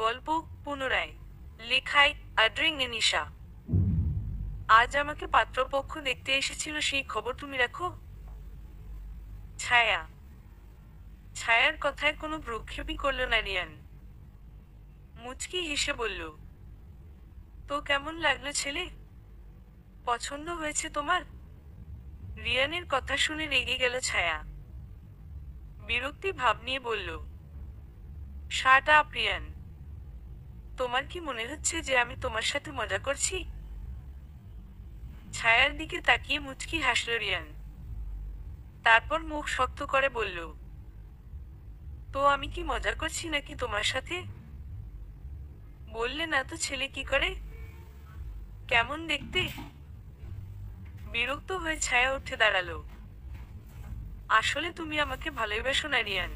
গল্প পুনরায় লেখায় আদ্রিং নিশা। আজ আমাকে পাত্রপক্ষ দেখতে এসেছিল, সেই খবর তুমি রাখো? ছায়া। ছায়ার কথায় কোনো ভ্রুক্ষেপই করল না রিয়ান। মুচকি হেসে বলল, তো কেমন লাগলো ছেলে? পছন্দ হয়েছে তোমার? রিয়ানের কথা শুনে রেগে গেল ছায়া। বিরক্তি ভাব নিয়ে বলল, শাট আপ রিয়ান। তোমার কি মনে হচ্ছে যে আমি তোমার সাথে মজা করছি? ছায়ার দিকে তাকিয়ে মুচকি হাসল রিয়ান। তারপর মুখ শক্ত করে বলল, তো আমি কি মজা করছি নাকি তোমার সাথে? বললে না তো ছেলে কি করে? কেমন দেখতে? বিরক্ত হয়ে ছায়া উঠে দাঁড়ালো। আসলে তুমি আমাকে ভালোবাসো না রিয়ান।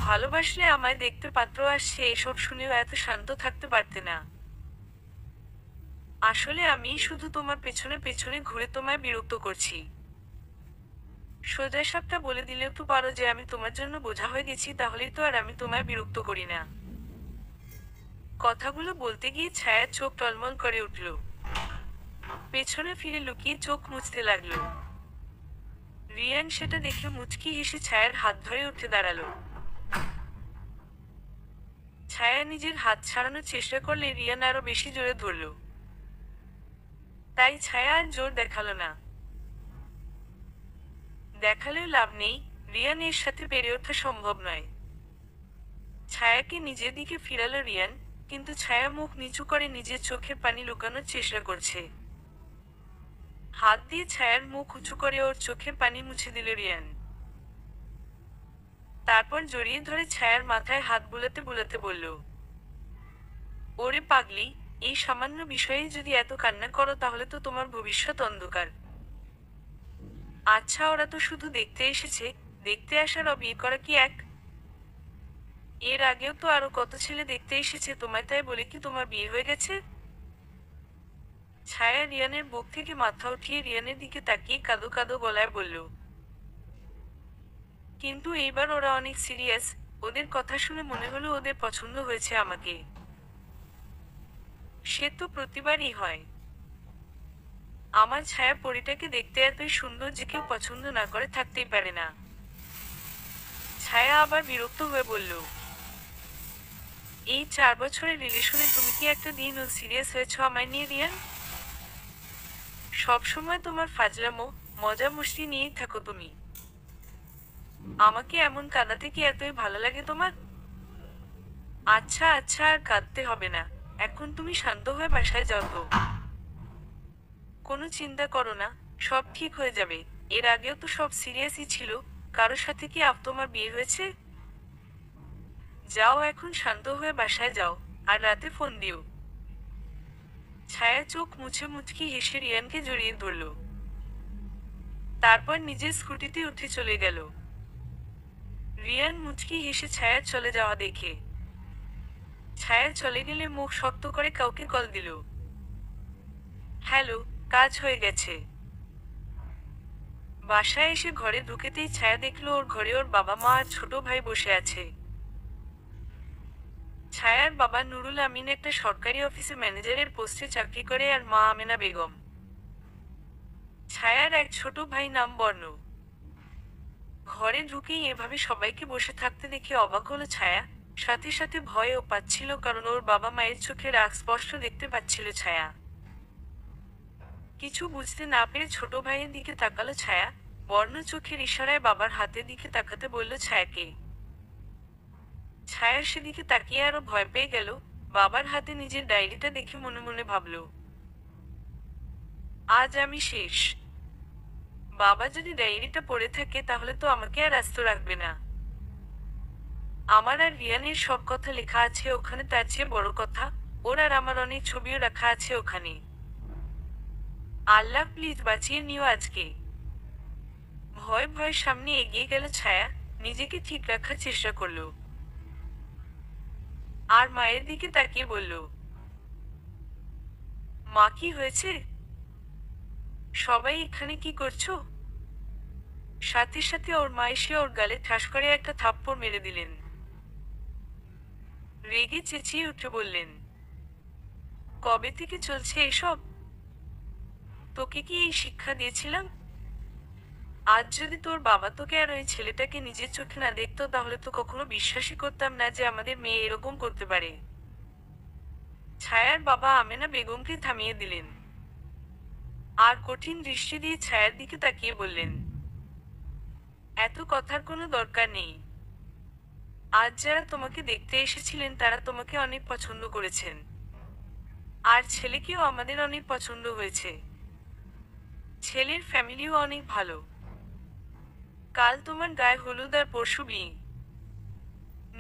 ভালোবাসলে আমায় দেখতে পাত্র আসছে এসব শুনেও এত শান্ত থাকতে পারতে না। আসলে আমি শুধু তোমার পেছনে পেছনে ঘুরে তোমায় বিরক্ত করছি। সোজা সাপটা বলে দিলেও তো পারো যে আমি তোমার জন্য বোঝা হয়ে গেছি, তাহলেই তো আর আমি তোমায় বিরক্ত করি না। কথাগুলো বলতে গিয়ে ছায়ার চোখ টলমল করে উঠল। পেছনে ফিরে লুকিয়ে চোখ মুছতে লাগলো। রিয়ান সেটা দেখে মুচকি হেসে ছায়ার হাত ধরে উঠে দাঁড়ালো। ছায়া নিজের হাত ছাড়ানোর চেষ্টা করলে রিয়ান আরো বেশি জোরে ধরল। তাই ছায়া আর জোর দেখালো না। দেখালেও লাভ নেই, রিয়ান এর সাথে পেরে ওঠা সম্ভব নয়। ছায়াকে নিজের দিকে ফিরালো রিয়ান, কিন্তু ছায়া মুখ নিচু করে নিজের চোখের পানি লুকানোর চেষ্টা করছে। হাত দিয়ে ছায়ার মুখ উঁচু করে ওর চোখের পানি মুছে দিল রিয়ান। তারপর জড়িয়ে ধরে ছায়ার মাথায় হাত বুলাতে বুলাতে বলল, ওরে পাগলি, এই সামান্য বিষয়ে যদি এত কান্না করো তাহলে তো তোমার ভবিষ্যৎ অন্ধকার। আচ্ছা, ওরা তো শুধু দেখতে এসেছে, দেখতে আসার আর বিয়ে করা কি এক? এর আগেও তো আরো কত ছেলে দেখতে এসেছে তোমায়, তাই বলে কি তোমার বিয়ে হয়ে গেছে? ছায়া রিয়ানের বুক থেকে মাথা উঠিয়ে রিয়ানের দিকে তাকিয়ে কাঁদো কাঁদো গলায় বলল, কিন্তু এইবার ওরা অনেক সিরিয়াস। ওদের কথা শুনে মনে হলো ওদের পছন্দ হয়েছে আমাকে। সে তো প্রতিবারই হয়। আমার ছায়া পরিটাকে দেখতে এতই সুন্দর যে কেউ পছন্দ না করে থাকতেই পারে না। ছায়া আবার বিরক্ত হয়ে বলল, এই 4 বছরের রিলেশনে তুমি কি একটা দিনও সিরিয়াস হয়েছ আমায় নিয়ে রিয়ান? সবসময় তোমার ফাজলামো মজা মস্তি নিয়েই থাকো তুমি। আমাকে এমন কাঁদাতে কি এতই ভালো লাগে তোমার? আচ্ছা আচ্ছা, আর কাঁদতে হবে না। এখন তুমি শান্ত হয়ে বাসায় যাও তো। কোনো চিন্তা করো না, সব ঠিক হয়ে যাবে। এর আগেও তো সব সিরিয়াসই ছিল। কারোর সাথে কি তোমার বিয়ে হয়েছে? যাও এখন শান্ত হয়ে বাসায় যাও, আর রাতে ফোন দিও। ছায়া চোখ মুছে মুচকি হেসে রিয়ানকে জড়িয়ে ধরল। তারপর নিজের স্কুটিতে উঠে চলে গেল। রিয়ান মুচকি হেসে ছায়া চলে যাওয়া দেখে ছায়া চলে গেলে মুখ শক্ত করে কাউকে কল দিল। হ্যালো, কাজ হয়ে গেছে। বাসায় এসে ঘরে ঢুকেতেই ছায়া দেখলো ওর ঘরে ওর বাবা মা আর ছোট ভাই বসে আছে। ছায়ার বাবা নুরুল আমিন একটা সরকারি অফিসে ম্যানেজারের পোস্টে চাকরি করে, আর মা আমেনা বেগম। ছায়ার এক ছোট ভাই নাম বর্ণ। ঘরে ঢুকেই এভাবে সবাইকে বসে থাকতে দেখে অবাক হলো ছায়া, সাথে সাথে ভয়ও পাচ্ছিল, কারণ ওর বাবা মায়ের চোখে রাগ স্পষ্ট দেখতে পাচ্ছিল ছায়া। কিছু বুঝতে না পেরে ছোট ভাইয়ের দিকে তাকালো ছায়া। বর্ণ চোখের ইশারায় বাবার হাতের দিকে তাকাতে বলল ছায়াকে। ছায়া সেদিকে তাকিয়ে আরো ভয় পেয়ে গেল। বাবার হাতে নিজের ডায়েরিটা দেখে মনে মনে ভাবল, আজ আমি শেষ। বাবা যদি ডায়েরিটা পড়ে থাকে তাহলে তো আমাকে আর আস্ত রাখবে না। আমার আর রিয়ানের সব কথা লেখা আছে ওখানে, তার চেয়ে বড় কথা, ওর আর আমার অনেক ছবিও রাখা আছে ওখানে। আল্লাহ প্লিজ বাঁচিয়ে নিও আজকে। ভয় ভয় সামনে এগিয়ে গেল ছায়া, নিজেকে ঠিক রাখার চেষ্টা করল। আর মায়ের দিকে তাকিয়ে বলল, মা কি হয়েছে? সবাই এখানে কি করছো? সাথে সাথে ওর মা এসে ওর গালে ঠাস করে একটা থাপ্পড় মেরে দিলেন। রেগে চেঁচিয়ে উঠে বললেন, কবে থেকে চলছে এসব? তোকে কি এই শিক্ষা দিয়েছিলাম? আজ যদি তোর বাবা তোকে আর ওই ছেলেটাকে নিজের চোখে না দেখতো তাহলে তো কখনো বিশ্বাসই করতাম না যে আমাদের মেয়ে এরকম করতে পারে। ছায়ার বাবা আমেনা বেগমকে থামিয়ে দিলেন, আর কঠিন দৃষ্টি দিয়ে ছায়ার দিকে তাকিয়ে বললেন, এত কথার কোনো দরকার নেই। আজ যারা তোমাকে দেখতে এসেছিলেন তারা তোমাকে অনেক পছন্দ করেছেন, আর ছেলেকেও আমাদের অনেক পছন্দ হয়েছে। ছেলের ফ্যামিলিও অনেক ভালো। কাল তোমার গায়ে হলুদ আর পরশু বিয়ে।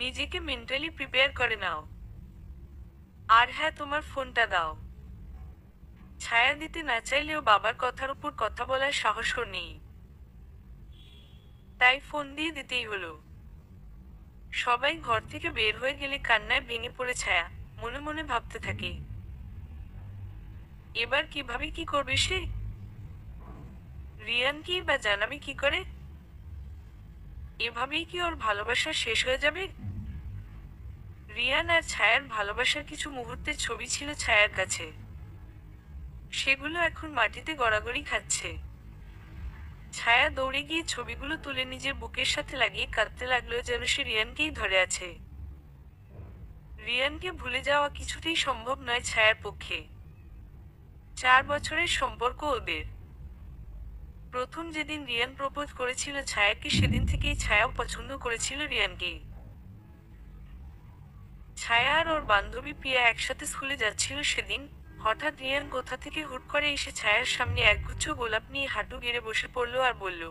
নিজেকে মেন্টালি প্রিপেয়ার করে নাও। আর হ্যাঁ, তোমার ফোনটা দাও। ছায়া দিতে না চাইলেও বাবার কথার উপর কথা বলার সাহস ওর নেই, তাই ফোন দিয়ে দিতেই হলো। সবাই ঘর থেকে বের হয়ে গেলে কান্নায় ভেঙে পড়ে ছায়া মনে মনে ভাবতে থাকে, এবার কিভাবে কি করবে সে? রিয়ানকেই বা জানাবে কি করে? এভাবেই কি ওর ভালোবাসা শেষ হয়ে যাবে? রিয়ান আর ছায়ার ভালোবাসার কিছু মুহূর্তের ছবি ছিল ছায়ার কাছে। সেগুলো এখন মাটিতে গড়াগড়ি খাচ্ছে। ছায়া দৌড়ে গিয়ে ছবিগুলো তুলে নিজের বুকের সাথে লাগিয়ে কাঁদতে লাগলো, যেন সে রিয়ানকেই ধরে আছে। রিয়ানকে ভুলে যাওয়া কিছুতেই সম্ভব নয় ছায়ার পক্ষে। 4 বছরের সম্পর্ক ওদের। প্রথম যেদিন রিয়ান প্রপোজ করেছিল ছায়াকে সেদিন থেকেই ছায়াও পছন্দ করেছিল রিয়ানকে। ছায়া আর ওর বান্ধবী প্রিয়া একসাথে স্কুলে যাচ্ছিল সেদিন। হঠাৎ রিয়ান কোথা থেকে হুট করে এসে ছায়ার সামনে একগুচ্ছ গোলাপ নিয়ে হাঁটু গেড়ে বসে পড়ল আর বলল,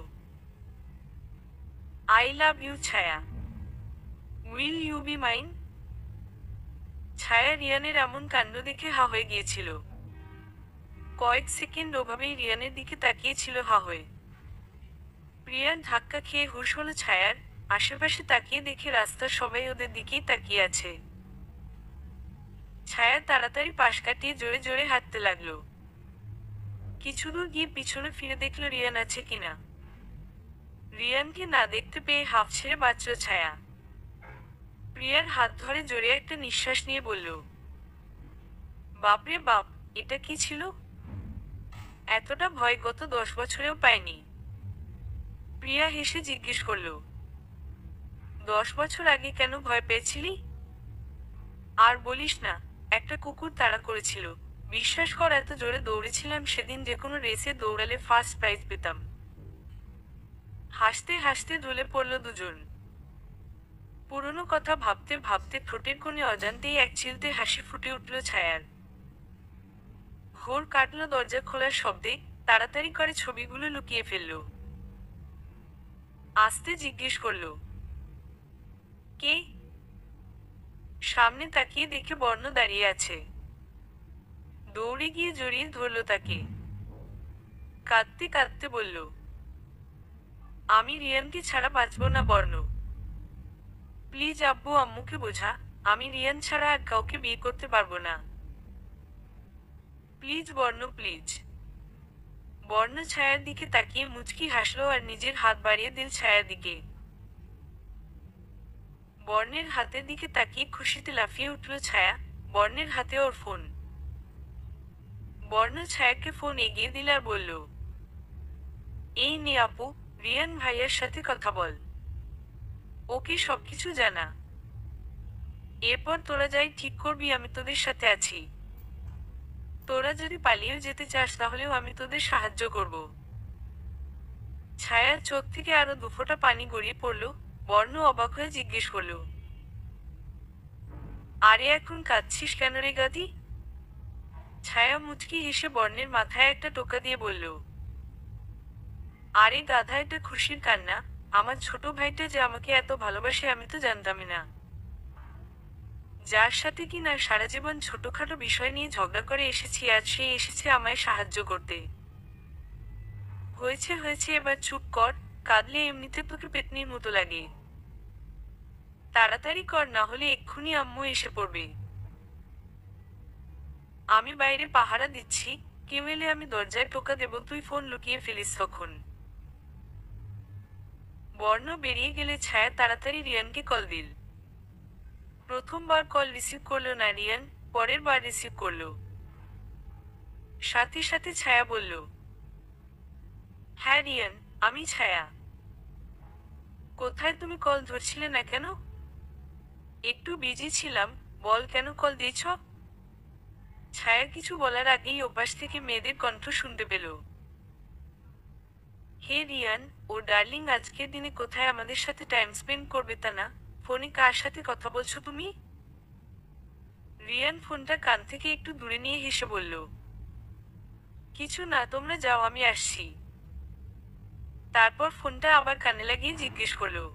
আই লাভ ইউ ছায়া, উইল ইউ বি মাইন? ছায়া রিয়ানের এমন কাণ্ড দেখে হা হয়ে গিয়েছিল। কয়েক সেকেন্ড ওভাবেই রিয়ানের দিকে তাকিয়েছিল হা হয়ে। প্রিয়ার ধাক্কা খেয়ে হুঁশ হলো ছায়ার। আশেপাশে তাকিয়ে দেখে রাস্তার সবাই ওদের দিকেই তাকিয়ে আছে। ছায়া তাড়াতাড়ি পাশ কাটিয়ে জোরে জোরে হাঁটতে লাগলো। কিছু দূর গিয়ে পিছনে ফিরে দেখলো রিয়ান আছে কিনা। রিয়ানকে না দেখতে পেয়ে হাঁফ ছেড়ে বাঁচল ছায়া। প্রিয়ার হাত ধরে জোরে একটা নিঃশ্বাস নিয়ে বলল, বাপরে বাপ, এটা কি ছিল? এতটা ভয় গত 10 বছরেও পায়নি। প্রিয়া হেসে জিজ্ঞেস করল, 10 বছর আগে কেন ভয় পেয়েছিলি? আর বলিস না, একটা কুকুর তাড়া করেছিল। বিশ্বাস কর, এত জোরে দৌড়েছিলাম সেদিন যে কোনো রেসে দৌড়ালে ফার্স্ট প্রাইজ পেতাম। হাসতে হাসতে ঢলে পড়ল দুজন। পুরনো কথা ভাবতে ভাবতে ঠোঁটের কোণে অজান্তেই এক চিলতে হাসি ফুটে উঠল ছায়ার। ঘোর কাটল দরজা খোলার শব্দে। তাড়াতাড়ি করে ছবিগুলো লুকিয়ে ফেলল। আস্তে জিজ্ঞেস করল, কে? সামনে তাকিয়ে দেখে বর্ণ দাঁড়িয়ে আছে। দৌড়ে গিয়ে জড়িয়ে ধরল তাকে। কাঁদতে কাঁদতে বলল, আমি রিয়ানকে ছাড়া বাঁচব না বর্ণ। প্লিজ আব্বু আম্মুকে বোঝা, আমি রিয়ান ছাড়া আর কাউকে বিয়ে করতে পারবো না। প্লিজ বর্ণ, প্লিজ। বর্ণ ছায়ার দিকে তাকিয়ে মুচকি হাসলো আর নিজের হাত বাড়িয়ে দিল ছায়ার দিকে। বর্ণের হাতের দিকে তাকিয়ে খুশিতে লাফিয়ে উঠল ছায়া। বর্ণের হাতে ওর ফোন। বর্ণ ছায়াকে ফোন এগিয়ে দিল আর বলল, এই নে আপু, রিয়ান ভাইয়ার সাথে কথা বল। ওকে সবকিছু জানা। এরপর তোরা যাই ঠিক করবি, আমি তোদের সাথে আছি। তোরা যদি পালিয়ে যেতে চাস তাহলেও আমি তোদের সাহায্য করব। ছায়ার চোখ থেকে আরো দুফোঁটা পানি গড়িয়ে পড়ল। বর্ণ অবাক হয়ে জিজ্ঞেস করল, আরে এখন কাঁদছিস কেন রে গাদি? ছায়া মুচকি হেসে বর্ণের মাথায় একটা টোকা দিয়ে বলল, আরে গাধা, এটা খুশির কান্না। আমার ছোট ভাইটা যে আমাকে এত ভালোবাসে আমি তো জানতামই না। যার সাথে কিনা সারা জীবন ছোটখাটো বিষয় নিয়ে ঝগড়া করে এসেছি, আজ সে এসেছে আমায় সাহায্য করতে। হয়েছে হয়েছে, এবার চুপ কর। কাঁদলে এমনিতে তোকে পেতনির মতো লাগে। তাড়াতাড়ি কর, না হলে এক্ষুনি আম্মু এসে পড়বে। আমি বাইরে পাহারা দিচ্ছি, কেউ এলে আমি দরজায় টোকা দেব, তুই ফোন লুকিয়ে ফেলিস তখন। বর্ণ বেরিয়ে গেলে ছায়া তাড়াতাড়ি রিয়ানকে কল দিল। প্রথমবার কল রিসিভ করলো না রিয়ান, পরের বার রিসিভ করলো। সাথে সাথে ছায়া বলল, হ্যাঁ রিয়ান, আমি ছায়া। কোথায়, তুমি কল ধরছিলে না কেন? একটু বিজি ছিলাম। বল, কেন কল দিয়েছ? ছায়া কিছু বলার আগেই ওপাশ থেকে মেয়েদের কণ্ঠ শুনতে পেল। হে রিয়ান, ও ডার্লিং, আজকের দিনে কোথায় আমাদের সাথে টাইম স্পেন্ড করবে তা না, ফোনে কার সাথে কথা বলছো তুমি? রিয়ান ফোনটা কান থেকে একটু দূরে নিয়ে হেসে বলল, কিছু না, তোমরা যাও, আমি আসছি। তারপর ফোনটা আবার কানে লাগিয়ে জিজ্ঞেস করলো,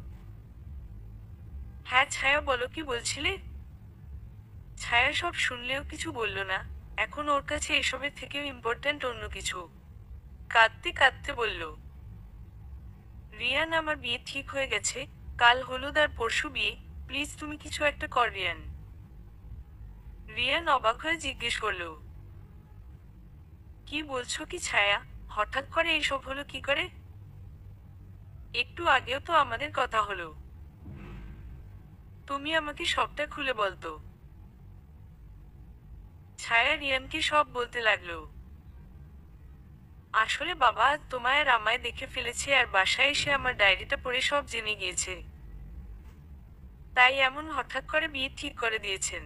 হ্যাঁ ছায়া, বলো, কি বলছিলে? ছায়া সব শুনলেও কিছু বলল না। এখন ওর কাছে এসবের থেকেও ইম্পর্ট্যান্ট অন্য কিছু। কাঁদতে কাঁদতে বলল, রিয়ান, আমার বিয়ে ঠিক হয়ে গেছে। কাল হলুদ আর পরশু বিয়ে। প্লিজ তুমি কিছু একটা কর রিয়ান। রিয়ান অবাক হয়ে জিজ্ঞেস করলো, কি বলছো কি ছায়া? হঠাৎ করে এইসব হলো কি করে? একটু আগেও তো আমাদের কথা হলো। তুমি আমাকে সবটা খুলে বলতো। ছায়া রিয়ানকে সব বলতে লাগলো। আসলে বাবা আজ তোমায় আর আমায় দেখে ফেলেছে আর বাসায় এসে আমার ডায়েরিটা পড়ে সব জেনে গিয়েছে। তাই এমন হঠাৎ করে বিয়ে ঠিক করে দিয়েছেন।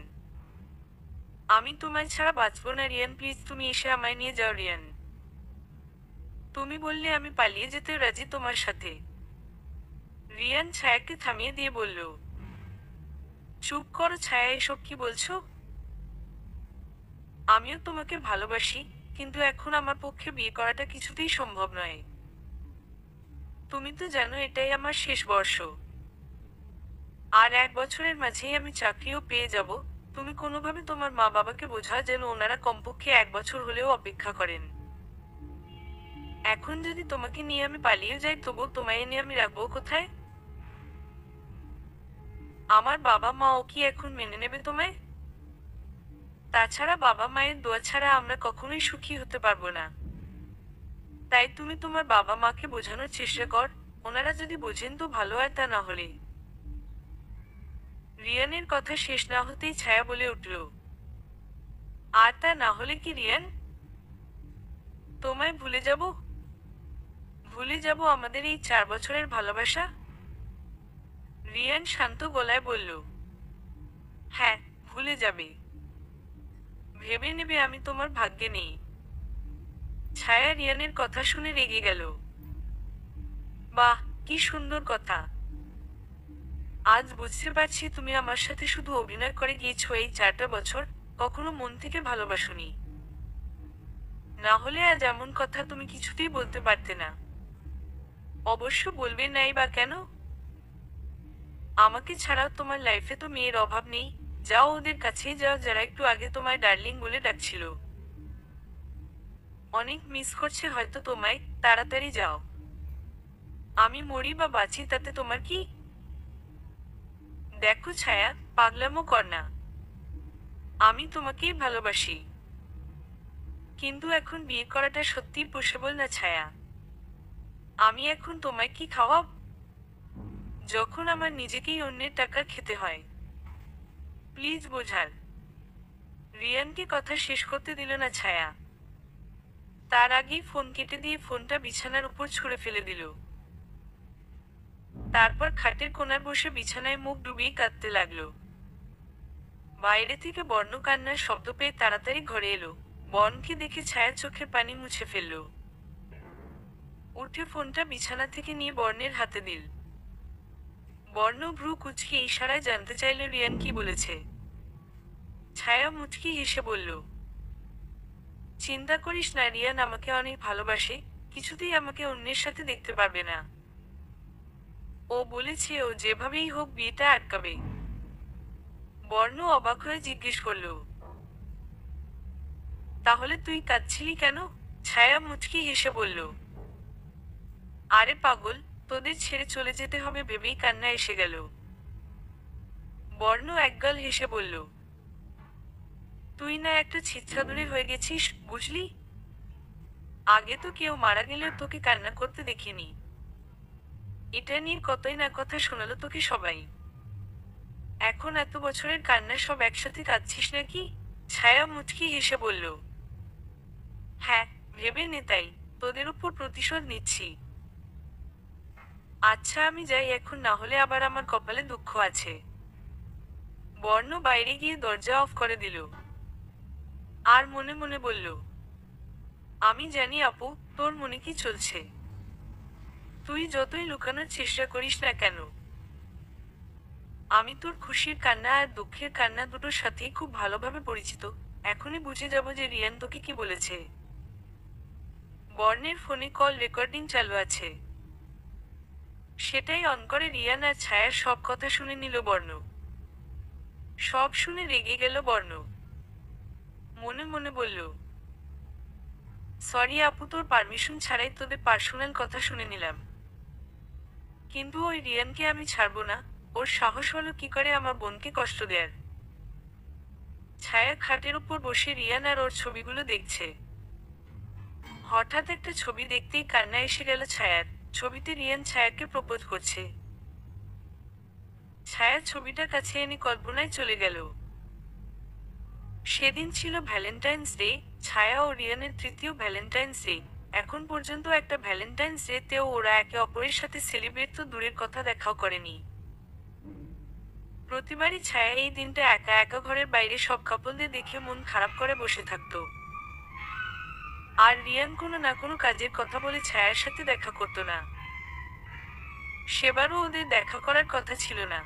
আমি তোমায় ছাড়া বাঁচবো না রিয়ান, প্লিজ তুমি এসে আমায় নিয়ে যাও রিয়ান। তুমি বললে আমি পালিয়ে যেতে রাজি তোমার সাথে। রিয়ান ছায়াকে থামিয়ে দিয়ে বলল, চুপ করো ছায়া, এসব কি বলছো? আমিও তোমাকে ভালোবাসি, কিন্তু এখন আমার পক্ষে বিয়ে করাটা কিছুতেই সম্ভব নয়। তুমি তো জানো এটাই আমার শেষ বর্ষ। আর 1 বছরের মাঝেই আমি চাকরিও পেয়ে যাব। তুমি কোনোভাবে তোমার মা বাবাকে বোঝা যেন ওনারা কমপক্ষে 1 বছর হলেও অপেক্ষা করেন। এখন যদি তোমাকে নিয়ে আমি পালিয়ে যাই, তবু তোমায় এনে আমি রাখবো কোথায়? আমার বাবা মাও কি এখন মেনে নেবে তোমায়? তাছাড়া বাবা মায়ের দোয়া ছাড়া আমরা কখনোই সুখী হতে পারবো না। তাই তুমি তোমার বাবা মাকে বোঝানোর চেষ্টা কর। ওনারা যদি বোঝেন তো ভালো, আর তা না হলে। রিয়ানের কথা শেষ না হতেই ছায়া বলে উঠল, আর তা না হলে কি রিয়ান? তোমায় ভুলে যাব? ভুলে যাব আমাদের এই 4 বছরের ভালোবাসা? রিয়ান শান্ত গলায় বলল, হ্যাঁ, ভুলে যাবে। ভেবে নেবে আমি তোমার ভাগ্যে নেই। ছায়া রিয়ানের কথা শুনে রেগে গেল। বাহ, কি সুন্দর কথা। আজ বুঝতে পারছি তুমি আমার সাথে শুধু অভিনয় করে গিয়েছো এই 4টা বছর, কখনো মন থেকে ভালোবাসোনি। না হলে আজ এমন কথা তুমি কিছুতেই বলতে পারতে না। অবশ্য বলবে নাই বা কেন? আমাকে ছাড়াও তোমার লাইফে তো মেয়ের অভাব নেই। যাও, ওদের কাছেই যাও যারা একটু আগে তোমায় ডার্লিং বলে ডাকছিল। অনেক মিস করছে হয়তো তোমায়, তাড়াতাড়ি যাও। আমি মরি বা বাঁচি তাতে তোমার কি? দেখো ছায়া, পাগলামো কর না। আমি তোমাকেই ভালোবাসি। কিন্তু এখন বিয়ে করাটা সত্যিই পসিবল না ছায়া। আমি এখন তোমায় কি খাওয়াব, যখন আমার নিজেকেই অন্যের টাকা খেতে হয়? প্লিজ বোঝার। রিয়ানকে কথা শেষ করতে দিল না ছায়া। তার আগেই ফোন কেটে দিয়ে ফোনটা বিছানার উপর ছুঁড়ে ফেলে দিল। তারপর খাটের কোণার বসে বিছানায় মুখ ডুবিয়ে কাঁদতে লাগলো। বাইরে থেকে বর্ণ কান্নার শব্দ পেয়ে তাড়াতাড়ি ঘরে এলো। বর্ণকে দেখে ছায়ার চোখের পানি মুছে ফেলল। উঠে ফোনটা বিছানা থেকে নিয়ে বর্ণের হাতে দিল। বর্ণ ভ্রু কুঁচকে ইশারায় জানতে চাইল রিয়ান কি বলেছে। ছায়া মুচকি হেসে বলল, চিন্তা করিস না, রিয়ান আমাকে অনেক ভালোবাসে, কিছুতেই আমাকে অন্যের সাথে দেখতে পারবে না। ও বলেছে ও যেভাবেই হোক বিয়েটা আটকাবে। বর্ণ অবাক হয়ে জিজ্ঞেস করল, তাহলে তুই কাঁদছিলি কেন? ছায়া মুচকি হেসে বলল, আরে পাগল, তোদের ছেড়ে চলে যেতে হবে ভেবেই কান্না এসে গেল। বর্ণ একগাল হেসে বলল, তুই না একটা ছিচ্ছাদুরে হয়ে গেছিস, বুঝলি? আগে তো কেউ মারা গেলেও তোকে কান্না করতে দেখিনি। এটা নিয়ে কতই না কথা শোনালো তোকে সবাই। এখন এত বছরের কান্না সব একসাথে কাঁদছিস নাকি? ছায়া মুচকি হেসে বলল, হ্যাঁ, ভেবে নে তাই, তোদের উপর প্রতিশোধ নিচ্ছি। আচ্ছা আমি যাই এখন, না হলে আবার আমার কপালে দুঃখ আছে। বর্ণ বাইরে গিয়ে দরজা অফ করে দিল। আর মনে মনে বলল, আমি জানি আপু, তোর মনে কি চলছে। তুই যতই লুকানোর চেষ্টা করিস না কেন, আমি তোর খুশির কান্না আর দুঃখের কান্না দুটোর সাথেই খুব ভালোভাবে পরিচিত। এখনই বুঝে যাব যে রিয়ান তোকে কি বলেছে। বর্ণের ফোনে কল রেকর্ডিং চালু আছে। সেটাই অন করে রিয়ান আর ছায়ার সব কথা শুনে নিল বর্ণ। সব শুনে রেগে গেল বর্ণ। মনে মনে বলল, সরি আপু, তোর পারমিশন ছাড়াই তোদের পার্সোনাল কথা শুনে নিলাম। কিন্তু ওই রিয়ানকে আমি ছাড়বো না। ওর সাহস হলো কি করে আমার বোনকে কষ্ট দেয়ার। ছায়া খাটের উপর বসে রিয়ান আর ওর ছবিগুলো দেখছে। হঠাৎ একটা ছবি দেখতেই কান্না এসে গেল ছায়ার। ছবিতে রিয়ান ছায়াকে প্রপোজ করছে। ছায়া ছবিটা কাছে এনে কল্পনায় চলে গেল। সেদিন ছিল ভ্যালেন্টাইন্স ডে, ছায়া ও রিয়ানের তৃতীয় ভ্যালেন্টাইন্স ডে। এখন পর্যন্ত একটা ভ্যালেন্টাইন্স ডে তেও ওরা একে অপরের সাথে সেলিব্রেট তো দূরের কথা, দেখাও করেনি। প্রতিবারই ছায়া এই দিনটা একা একা ঘরের বাইরে সব কাপলদের দেখে মন খারাপ করে বসে থাকতো। আর রিয়ান কোনো না কোনো কাজের কথা বলে ছায়ার সাথে দেখা করতো না। সেবারও ওদের দেখা করার কথা ছিল না।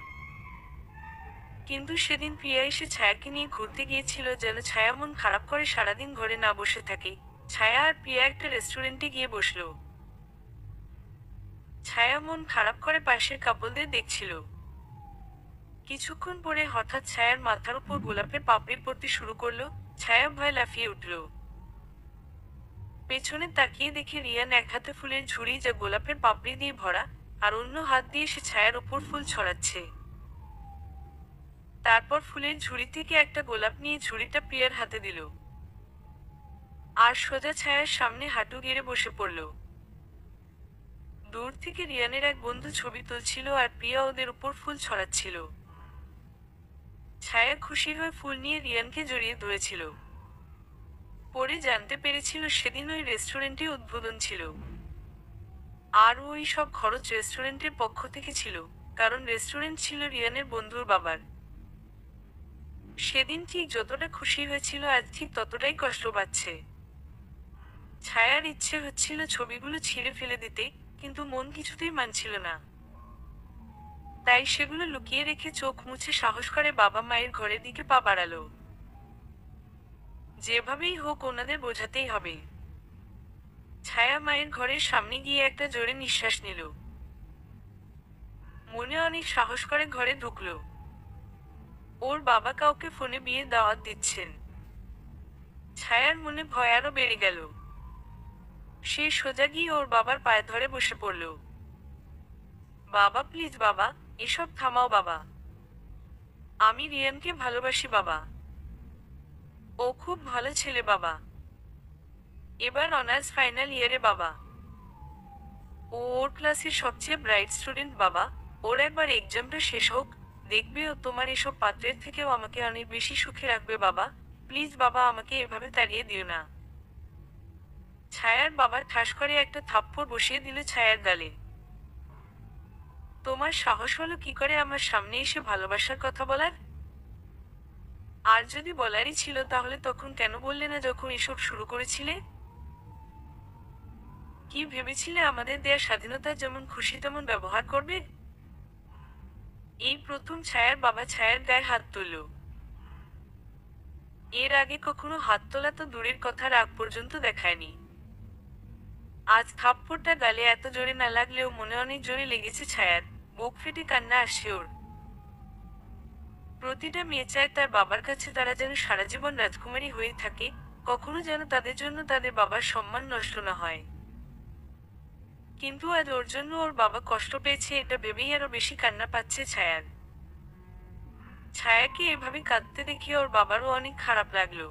কিন্তু সেদিন প্রিয়া এসে ছায়াকে নিয়ে ঘুরতে গিয়েছিল যেন ছায়া মন খারাপ করে সারাদিন ঘরে না বসে থাকে। ছায়া আর প্রিয়া একটা রেস্টুরেন্টে গিয়ে বসলো। ছায়া মন খারাপ করে পাশের কাপলদের দেখছিল। কিছুক্ষণ পরে হঠাৎ ছায়ার মাথার উপর গোলাপের পাপড়ি পড়তে শুরু করলো। ছায়া ভয় লাফিয়ে উঠল। পেছনে তাকিয়ে দেখে রিয়ান এক হাতে ফুলের ঝুড়ি যা গোলাপের পাপড়ি দিয়ে ভরা, আর অন্য হাত দিয়ে সে ছায়ার উপর ফুল ছড়াচ্ছে। তারপর ফুলের ঝুড়ি থেকে একটা গোলাপ নিয়ে ঝুড়িটা প্রিয়ার হাতে দিল। আর সোজা ছায়ার সামনে হাঁটু গেড়ে বসে পড়ল। দূর থেকে রিয়ানের এক বন্ধু ছবি তুলছিল আর প্রিয়া ওদের উপর ফুল ছড়াচ্ছিল। ছায়া খুশি হয়ে ফুল নিয়ে রিয়ানকে জড়িয়ে ধরেছিল। পরে জানতে পেরেছিল সেদিন ওই রেস্টুরেন্টে উদ্বোধন ছিল। আর ওই সব খরচ রেস্টুরেন্টের পক্ষ থেকে ছিল, কারণ রেস্টুরেন্ট ছিল রিয়ানের বন্ধুর বাবার। সেদিন ঠিক যতটা খুশি হয়েছিল আজ ঠিক ততটাই কষ্ট পাচ্ছে। ছায়ার ইচ্ছে হচ্ছিল ছবিগুলো ছিঁড়ে ফেলে দিতে, কিন্তু মন কিছুতেই মানছিল না। তাই সেগুলো লুকিয়ে রেখে চোখ মুছে সাহস করে বাবা মায়ের ঘরের দিকে পা বাড়ালো। যেভাবেই হোক ওনাদের বোঝাতেই হবে। ছায়া মায়ের ঘরের সামনে গিয়ে একটা জোরে নিঃশ্বাস নিল। মনে অনেক সাহস করে ঘরে ঢুকলো। ওর বাবা কাউকে ফোনে বিয়ে দাওয়াত দিচ্ছেন। ছায়ার মনে ভয় আরো বেড়ে গেল। সে সোজা গিয়ে ওর বাবার পায়ে ধরে বসে পড়ল। বাবা প্লিজ বাবা, এসব থামাও বাবা। আমি রিয়ানকে ভালোবাসি বাবা। ও খুব ভালো ছেলে বাবা। এবার অনার্স ফাইনাল ইয়ারে বাবা। ও ওর ক্লাসের সবচেয়ে ব্রাইট স্টুডেন্ট বাবা। ওর একবার এক্সামটা শেষ হোক, দেখবে ও তোমার এসব পাত্রের থেকেও আমাকে অনেক বেশি সুখে রাখবে বাবা। প্লিজ বাবা, আমাকে এভাবে তাড়িয়ে দিও না। ছায়ার বাবা ঠাস করে একটা থাপ্পড় বসিয়ে দিল ছায়ার গালে। তোমার সাহস হলো কি করে আমার সামনে এসে ভালোবাসার কথা বলার? আর যদি বলারই ছিল তাহলে তখন কেন বললে না যখন এসব শুরু করেছিলে? কি ভেবেছিলে আমাদের দেয়া স্বাধীনতা যেমন খুশি তেমন ব্যবহার করবে? এই প্রথম ছায়ার বাবা ছায়ার গায়ে হাত তুলল। এর আগে কখনো হাত তোলা তো দূরের কথা, রাগ পর্যন্ত দেখায়নি। আজ থাপ্পড়টা গালে এত জোরে না লাগলেও মনে অনেক জোরে লেগেছে ছায়ার। বুক ফেটে কান্না আসছে ওর। প্রতিটা মেয়ে চায় তার বাবার কাছে তারা যেন সারা জীবন রাজকুমারী হয়ে থাকে, কখনো যেন তাদের জন্য তাদের বাবার সম্মান নষ্ট না হয়। কিন্তু আজ ওর জন্য ওর বাবা কষ্ট পেয়েছে এটা ভেবেই আরো বেশি কান্না পাচ্ছে ছায়ার। ছায়াকে এভাবে কাঁদতে দেখে ওর বাবারও অনেক খারাপ লাগলো।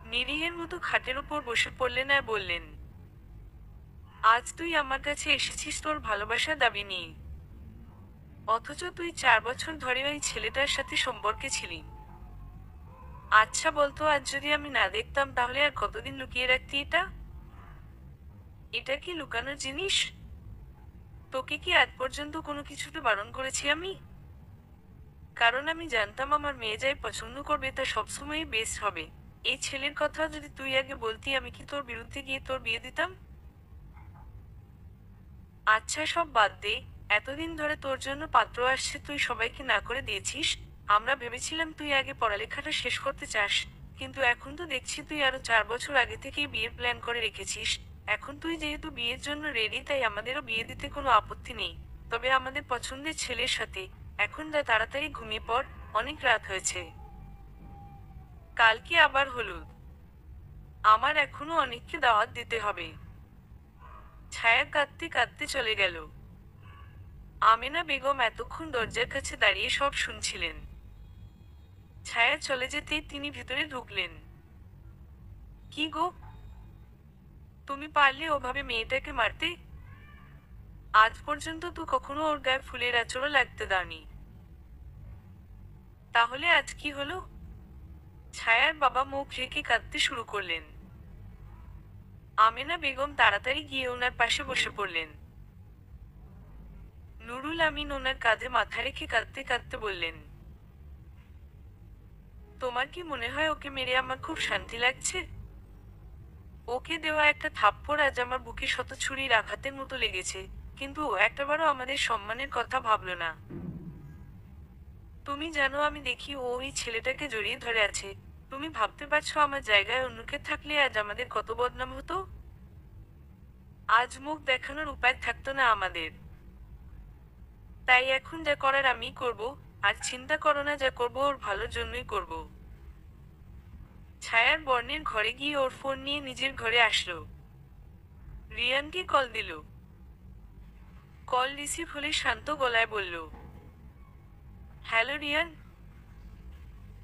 নিরীহের মতো খাটের উপর বসে পড়লেন আর বললেন, আজ তুই আমার কাছে এসেছিস তোর ভালোবাসা দাবি নিয়ে। অথচ তুই 4 বছর ধরে ওই ছেলেটার সাথে সম্পর্কে ছিলি। আচ্ছা বলতো, আজ যদি আমি না দেখতাম তাহলে আর কতদিন লুকিয়ে রাখতি এটা? এটা কি লুকানোর জিনিস? তোকে কি আজ পর্যন্ত কোনো কিছুতে বারণ করেছি আমি? কারণ আমি জানতাম আমার মেয়ে যাই পছন্দ করবে তা সবসময়ই বেস্ট হবে। এই ছেলের কথা যদি তুই আগে বলতি, আমি কি তোর বিরুদ্ধে গিয়ে তোর বিয়ে দিতাম? আচ্ছা সব বাদ দে। এতদিন ধরে তোর জন্য পাত্র আসছে, তুই সবাইকে না করে দিয়েছিস। আমরা ভেবেছিলাম তুই আগে পড়ালেখাটা শেষ করতে চাস, কিন্তু এখন তো দেখছি তুই আরো 4 বছর আগে থেকেই বিয়ের প্ল্যান করে রেখেছিস। এখন তুই যেহেতু বিয়ের জন্য রেডি, তাই আমাদেরও বিয়ে দিতে কোনো আপত্তি নেই, তবে আমাদের পছন্দের ছেলের সাথে। এখন যা, তাড়াতাড়ি ঘুমিয়ে পড়, অনেক রাত হয়েছে। কালকে আবার হলুদ। আমার এখনো অনেককে দাওয়াত দিতে হবে। ছায়া কাঁদতে কাঁদতে চলে গেল। আমেনা বেগম এতক্ষণ দরজার কাছে দাঁড়িয়ে সব শুনছিলেন। ছায়া চলে যেতেই তিনি ভিতরে ঢুকলেন। কি গো, তুমি পারলে ওভাবে মেয়েটাকে মারতে? আজ পর্যন্ত তো কখনো ওর গায়ে ফুলের আঁচড়ও লাগতে দাওনি। তাহলে আজ কি হলো? ছায়ার বাবা মুখ রেখে কাঁদতে শুরু করলেন। আমেনা বেগম তাড়াতাড়ি গিয়ে ওনার পাশে বসে পড়লেন। নুরুল আমিন ওনার কাঁধে মাথা রেখে কাঁদতে কাঁদতে বললেন, তোমার কি মনে হয় ওকে মেরে আমার খুব শান্তি লাগছে? ওকে দেওয়া একটা থাপ্পড় আজ আমার বুকে শত ছুরির আঘাতের মতো লেগেছে, কিন্তু ও একটাবারও আমাদের সম্মানের কথা ভাবল না। তুমি জানো, আমি দেখি ও ওই ছেলেটাকে জড়িয়ে ধরে আছে। তুমি ভাবতে পারছো আমার জায়গায় অন্যকে থাকলে আজ আমাদের কত বদনাম হতো? আজ মুখ দেখানোর উপায় থাকতো না আমাদের। তাই এখন যা করার আমি করব। আর চিন্তা করো না, যা করব ওর ভালোর জন্যই করব। ছায়ার বর্ণের ঘরে গিয়ে ওর ফোন নিয়ে নিজের ঘরে আসলো। রিয়ানকে কল দিল। কল রিসিভ হলে শান্ত গলায় বলল, হ্যালো রিয়ান।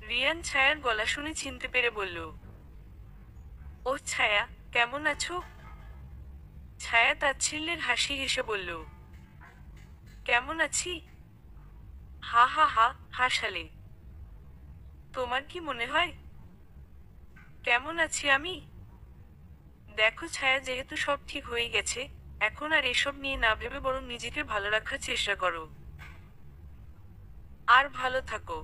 রিয়ান ছায়ার গলা শুনে চিনতে পেরে বলল, ও ছায়া, কেমন আছো? ছায়া তাচ্ছিল্যের হাসি হেসে বলল, কেমন আছি? হা হা হা, হাসালে। তোমার কি মনে হয় কেমন আছি আমি? দেখো ছায়া, যেহেতু সব ঠিক হয়ে গেছে, এখন আর এসব নিয়ে না ভেবে বরং নিজেকে ভালো রাখার চেষ্টা করো। আর ভালো থাকো।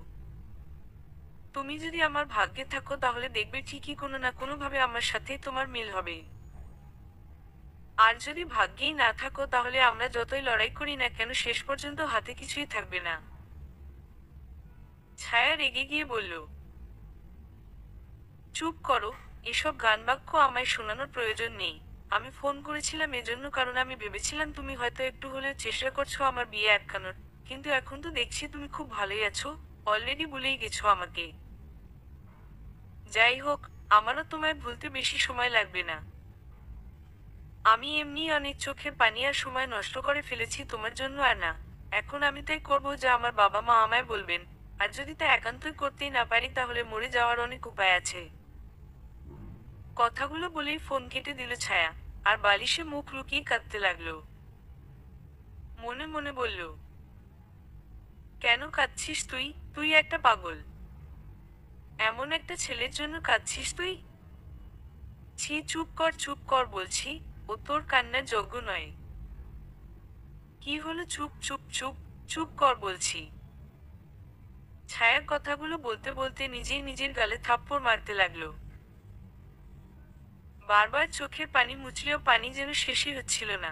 তুমি যদি আমার ভাগ্যে থাকো তাহলে দেখবে ঠিকই কোনো না কোনো ভাবে আমার সাথে তোমার মিল হবে। আর যদি ভাগ্যেই না থাকো তাহলে আমরা যতই লড়াই করি না কেন, শেষ পর্যন্ত হাতে কিছুই থাকবে না। ছায়া রেগে গিয়ে বলল, চুপ করো। এসব গান বাক্য আমায় শোনানোর প্রয়োজন নেই। আমি ফোন করেছিলাম এজন্য কারণ আমি ভেবেছিলাম তুমি হয়তো একটু হলেও চেষ্টা করছো আমার বিয়ে আটকানোর, কিন্তু এখন তো দেখছি তুমি খুব ভালোই আছো। অলরেডি ভুলেই গেছো আমাকে। যাই হোক, আমারও তোমায় ভুলতে বেশি সময় লাগবে না। আমি এমনি অনেক চোখের পানি আর সময় নষ্ট করে ফেলেছি তোমার জন্য, আর না, এখন আমি তাই করবো যা আমার বাবা মা আমায় বলবেন। আর যদি তা একান্তই করতেই না পারি তাহলে মরে যাওয়ার অনেক উপায় আছে। কথাগুলো বলেই ফোন কেটে দিল ছায়া, আর বালিশে মুখ লুকিয়ে কাঁদতে লাগলো। মনে মনে বলল, কেন কাঁদছিস তুই? তুই একটা পাগল। এমন একটা ছেলের জন্য কাঁদছিস তুই? ছি, চুপ কর চুপ কর বলছি। ও তোর কান্নার যোগ্য নয়। কি হলো? চুপ চুপ চুপ, চুপ কর বলছি। ছায়া কথাগুলো বলতে বলতে নিজেই নিজের গালে থাপ্পড় মারতে লাগলো। বারবার চোখের পানি মুছলেও পানি যেন শেষই হচ্ছিল না।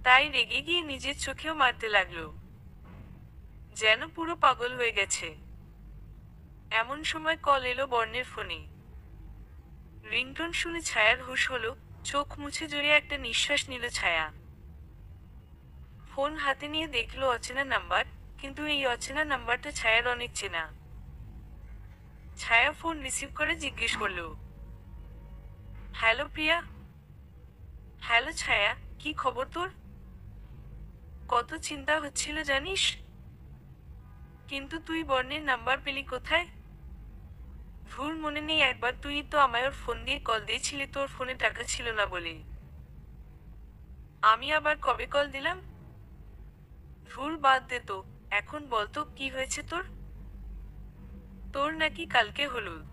তাই রেগে গিয়ে নিজের চোখেও মারতে লাগলো, যেন পুরো পাগল হয়ে গেছে। এমন সময় কল এলো বর্ণের ফোনে। রিংটোন শুনে ছায়ার হুঁশ হলো। চোখ মুছে জড়িয়ে একটা নিঃশ্বাস নিল ছায়া। ফোন হাতে নিয়ে দেখলো অচেনা নাম্বার, কিন্তু এই অচেনা নাম্বারটা ছায়ার অনেক চেনা। ছায়া ফোন রিসিভ করে জিজ্ঞেস করলো, হ্যালো প্রিয়া। হ্যালো ছায়া, কি খবর তোর? কত চিন্তা হচ্ছিল জানিস, কিন্তু তুই বর্ণের নাম্বার পেলি কোথায়? ধুর, মনে নেই একবার তুই তো আমায় ওর ফোন দিয়ে কল দিয়েছিলি তোর ফোনে টাকা ছিল না বলে। আমি আবার কবে কল দিলাম? ধুর বাদ দে তো, এখন বলতো কি হয়েছে তোর? তোর নাকি কালকে হলো।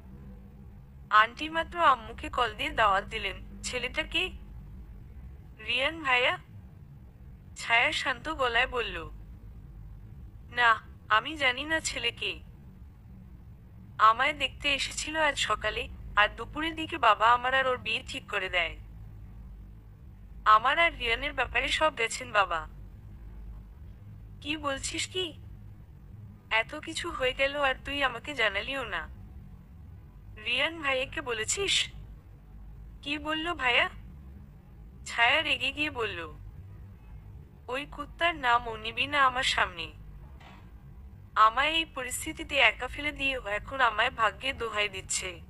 আন্টি মাত্র আম্মুকে কল দিয়ে দাওয়াত দিলেন। ছেলেটা কে? রিয়ান ভাইয়া। ছায়া শান্ত গলায় বলল। না, আমি জানি না ছেলে কে। আমায় দেখতে এসেছিল আজ সকালে, আর দুপুরের দিকে বাবা আমার আর ওর বিয়ে ঠিক করে দেয়। আমার আর রিয়ানের ব্যাপারে সব গেছেন বাবা। কি বলছিস কি? এত কিছু হয়ে গেল আর তুই আমাকে জানালিও না? রিয়ান ভাইয়াকে বলেছিস? কি বলল ভাইয়া? ছায়া রেগে গিয়ে বলল। ওই কুত্তার নাম ও নিবি না আমার সামনে। আমায় এই পরিস্থিতিতে একা ফেলে দিয়ে ও এখন আমায় ভাগ্যে দোহাই দিচ্ছে।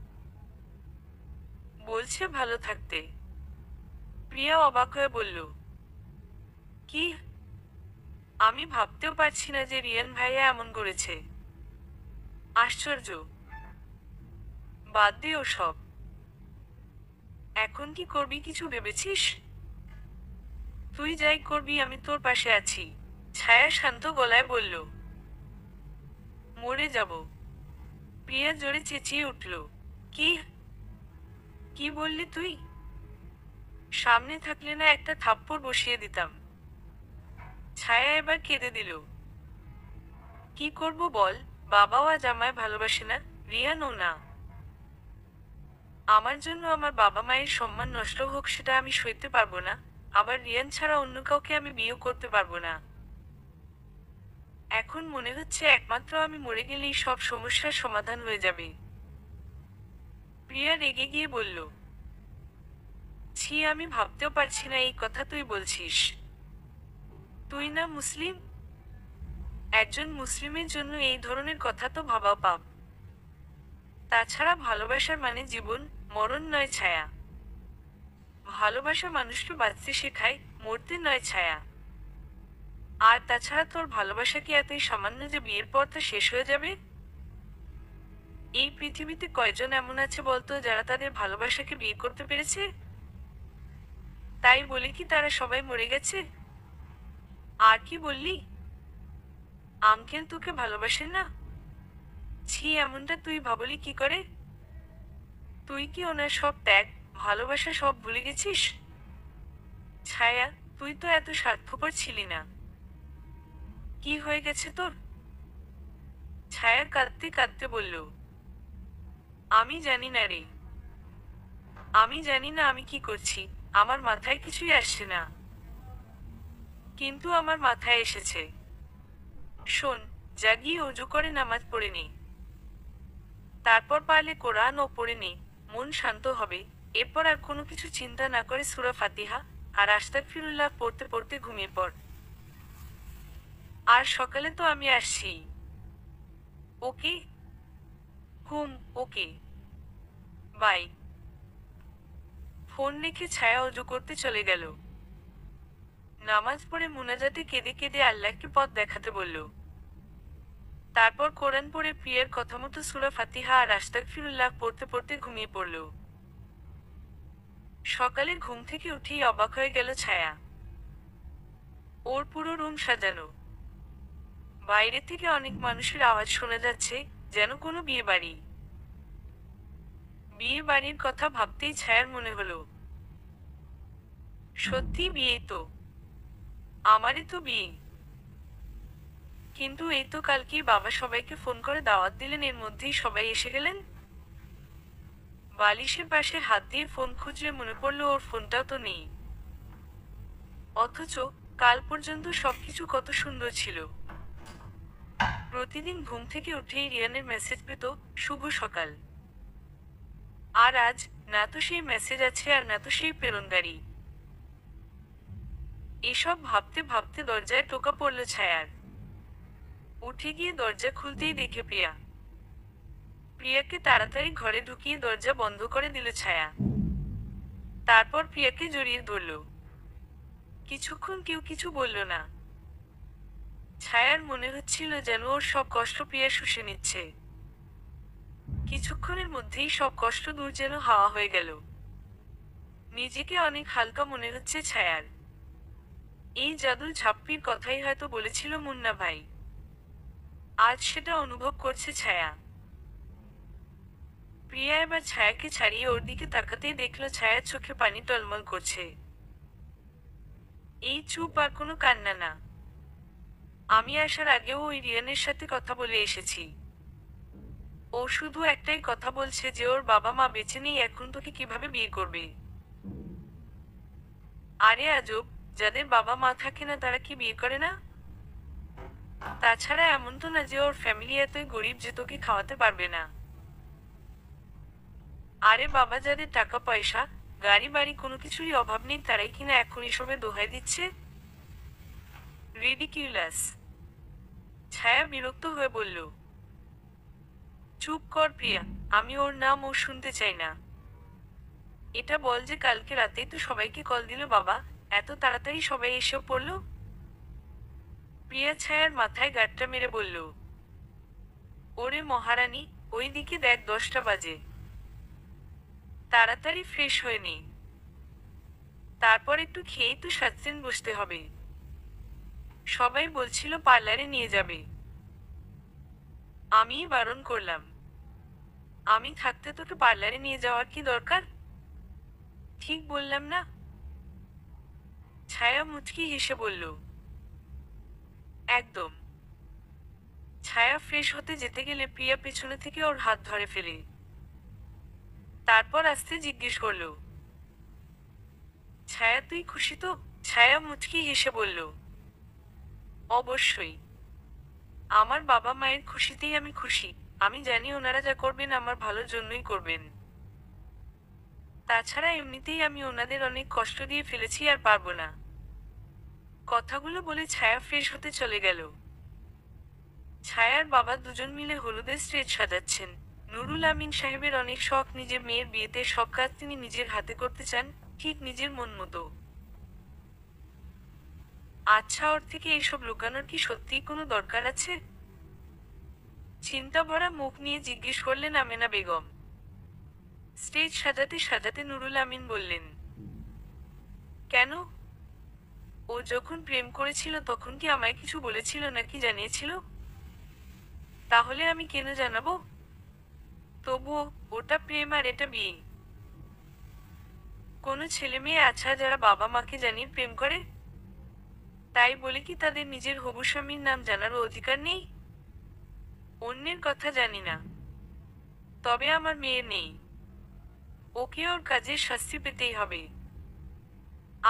বলছে ভালো থাকতে। প্রিয়া অবাক হয়ে বলল। কি? আমি ভাবতেও পারছি না যে রিয়ান ভাইয়া এমন করেছে। আশ্চর্য। বাদ দে সব। এখন কি করবি কিছু ভেবেছিস? তুই যাই করবি আমি তোর পাশে আছি। ছায়া শান্ত গলায় বলল। মরে যাব। প্রিয়া জোরে চেঁচিয়ে উঠল। কি? কি বললি তুই? সামনে থাকলে না একটা থাপ্পড় বসিয়ে দিতাম। ছায়া এবার কেঁদে দিল। কি করব বল? বাবাও আজ আমায় ভালোবাসে না, রিয়ানও না। আমার জন্য আমার বাবা মায়ের সম্মান নষ্ট হোক সেটা আমি সইতে পারবো না, আবার রিয়ান ছাড়া অন্য কাউকে আমি বিয়ে করতে পারবো না। এখন মনে হচ্ছে একমাত্র আমি মরে গেলেই সব সমস্যার সমাধান হয়ে যাবে। প্রিয়া রেগে গিয়ে বলল। ছি, আমি ভাবতেও পারছি না এই কথা তুই বলছিস। তুই না মুসলিম? একজন মুসলিমের জন্য এই ধরনের কথা তো ভাবা পাপ। তাছাড়া ভালোবাসার মানে জীবন মরণ নয় ছায়া। ভালোবাসা মানুষকে বাঁচতে শেখায়, মরতে নয় ছায়া। আর তাছাড়া তোর ভালোবাসা কি এতই সামান্য যে বিয়ের পর তা শেষ হয়ে যাবে? এই পৃথিবীতে কয়জন এমন আছে বলতো যারা তাদের ভালোবাসাকে বিয়ে করতে পেরেছে? তাই বলে কি তারা সবাই মরে গেছে? আর কি বললি? আঙ্কেল তোকে ভালোবাসেন না? ছি, এমনটা তুই ভাবলি কি করে? তুই কি ওনার সব ত্যাগ, ভালোবাসা সব ভুলে গেছিস? ছায়া, তুই তো এত স্বার্থপর ছিলি না। কি হয়ে গেছে তোর? ছায়া কাঁদতে কাঁদতে বলল। আমি জানি না রে। আমি জানি না আমি কি করছি, আমার মাথায় কিছুই আসছে না। কিন্তু আমার মাথায় এসেছে। শোন, জাগিয়ে অজু করে নামাজ পড়ে নে। তারপর পারলে কোরআন ও পড়ে নে, মন শান্ত হবে। এরপর আর কোনো কিছু চিন্তা না করে সূরা ফাতিহা আর আস্তাগফিরুল্লাহ পড়তে পড়তে ঘুমিয়ে পড়। আর সকালে তো আমি আসছি। ওকে? হুম, ওকে। বাই। ফোন রেখে ছায়া অজু করতে চলে গেল। নামাজ পড়ে মুনাজাতে কেঁদে কেঁদে আল্লাহকে পথ দেখাতে বলল। তারপর কোরআন পড়ে প্রিয়ের কথা মতো সূরা ফাতিহা আর আস্তাগফিরুল্লাহ পড়তে পড়তে ঘুমিয়ে পড়ল। সকালে ঘুম থেকে উঠেই অবাক হয়ে গেল ছায়া। ওর পুরো রুম সাজানো। বাইরে থেকে অনেক মানুষের আওয়াজ শোনা যাচ্ছে, যেন কোনো বিয়ে বাড়ি। বিয়ে বাড়ির কথা ভাবতেই ছায়ার মনে হলো। সত্যি বিয়ে তো। আমারই তো বিয়ে। কিন্তু এই তো কালকেই বাবা সবাইকে ফোন করে দাওয়াত দিলেন, এর মধ্যেই সবাই এসে গেলেন। বালিশের পাশে হাত দিয়ে ফোন খুঁজলে মনে পড়লো ওর ফোনটাও তো নেই। অথচ কাল পর্যন্ত সবকিছু কত সুন্দর ছিল। প্রতিদিন ঘুম থেকে উঠেই রিয়ানের মেসেজ পেত, শুভ সকাল। আর আজ না তো সেই মেসেজ আছে আর না তো সেই প্রেরণকারী। এসব ভাবতে ভাবতে দরজায় টোকা পড়ল ছায়ার। উঠে গিয়ে দরজা খুলতেই দেখে প্রিয়া। প্রিয়াকে তাড়াতাড়ি ঘরে ঢুকিয়ে দরজা বন্ধ করে দিল ছায়া। তারপর প্রিয়াকে জড়িয়ে ধরল। কিছুক্ষণ কেউ কিছু বলল না। ছায়ার মনে হচ্ছিল যেন ওর সব কষ্ট প্রিয়া শুষে নিচ্ছে। কিছুক্ষণের মধ্যেই সব কষ্ট দূর যেন হাওয়া হয়ে গেল। নিজেকে অনেক হালকা মনে হচ্ছে ছায়ার। এই জাদুর ঝাপ্পির কথাই হয়তো বলেছিল মুন্না ভাই। আজ সেটা অনুভব করছে ছায়া। প্রিয়া এবার ছায়াকে ছাড়িয়ে ওর দিকে তাকাতেই দেখলো ছায়ার চোখে পানি টলমল করছে। এই চুপ, আর কোনো কান্না না। আমি আসার আগেও ওই রিয়ানের সাথে কথা বলে এসেছি। ও শুধু একটাই কথা বলছে যে ওর বাবা মা বেঁচে নেই, এখন তোকে কিভাবে বিয়ে করবে। আরে আজব, যাদের বাবা মা থাকে না তারা কি বিয়ে করে না? তাছাড়া এমন তো না যে ওর ফ্যামিলি এতই গরিব যে তোকে খাওয়াতে পারবে না। আরে বাবা, যাদের টাকা পয়সা, গাড়ি বাড়ি কোনো কিছুরই অভাব নেই তারাই কিনা এখন এসবে দোহাই দিচ্ছে। রিডিকিউলাস। ছায়া বিরক্ত হয়ে বলল। চুপ কর প্রিয়া, আমি ওর নাম ও শুনতে চাই না। এটা বল যে কালকে রাতেই তো সবাইকে কল দিল বাবা, এত তাড়াতাড়ি সবাই এসে পড়লো। প্রিয়া ছায়ার মাথায় গাঁটটা মেরে বলল। ওরে মহারানী, ওই দিকে দেখ 10টা বাজে। তাড়াতাড়ি ফ্রেশ হয়ে নে, তারপর একটু খেয়েই তো সাজতেন বসতে হবে। সবাই বলছিল পার্লারে নিয়ে যাবে, আমিই বারণ করলাম। আমি থাকতে তোকে পার্লারে নিয়ে যাওয়ার কি দরকার? ঠিক বললাম না? ছায়া মুচকি হেসে বলল। একদম। ছায়া ফ্রেশ হতে যেতে গেলে প্রিয়া পেছনে থেকে ওর হাত ধরে ফেলে। তারপর আস্তে জিজ্ঞেস করলো, ছায়া তুই খুশি তো? ছায়া মুচকি হেসে বলল, অবশ্যই। আমার বাবা মায়ের খুশিতেই আমি খুশি। আমি জানি ওনারা যা করবেন আমার ভালোর জন্যই করবেন। তাছাড়া এমনিতেই আমি ওনাদের অনেক কষ্ট দিয়ে ফেলেছি, আর পারবো না। কথাগুলো বলে ছায়া ফ্রেশ হতে চলে গেল। ছায়ার বাবা দুজন মিলে হলুদের স্টেজ সাজাচ্ছেন। নুরুল আমিন সাহেবের অনেক শখ নিজের মেয়ের বিয়েতে সব কাজ তিনি নিজের হাতে করতে চান, ঠিক নিজের মন মতো। আচ্ছা, ওর থেকে এইসব লুকানোর কি সত্যিই কোনো দরকার আছে? চিন্তা ভরা মুখ নিয়ে জিজ্ঞেস করলেন আমেনা বেগম। স্টেজ সাজাতে সাজাতে নুরুল আমিন বললেন, কেন? ও যখন প্রেম করেছিল তখন কি আমায় কিছু বলেছিল নাকি জানিয়েছিল? তাহলে আমি কেন জানাবো? তবুও, ওটা প্রেম আর এটা বিয়ে। কোনো ছেলে মেয়ে আছে যারা বাবা মাকে জানিয়ে প্রেম করে? তাই বলে কি তাদের নিজের হবু স্বামীর নাম জানারও অধিকার নেই? অন্যের কথা জানি না, তবে আমার মেয়ে নেই। ওকে ওর কাজের শাস্তি পেতেই হবে।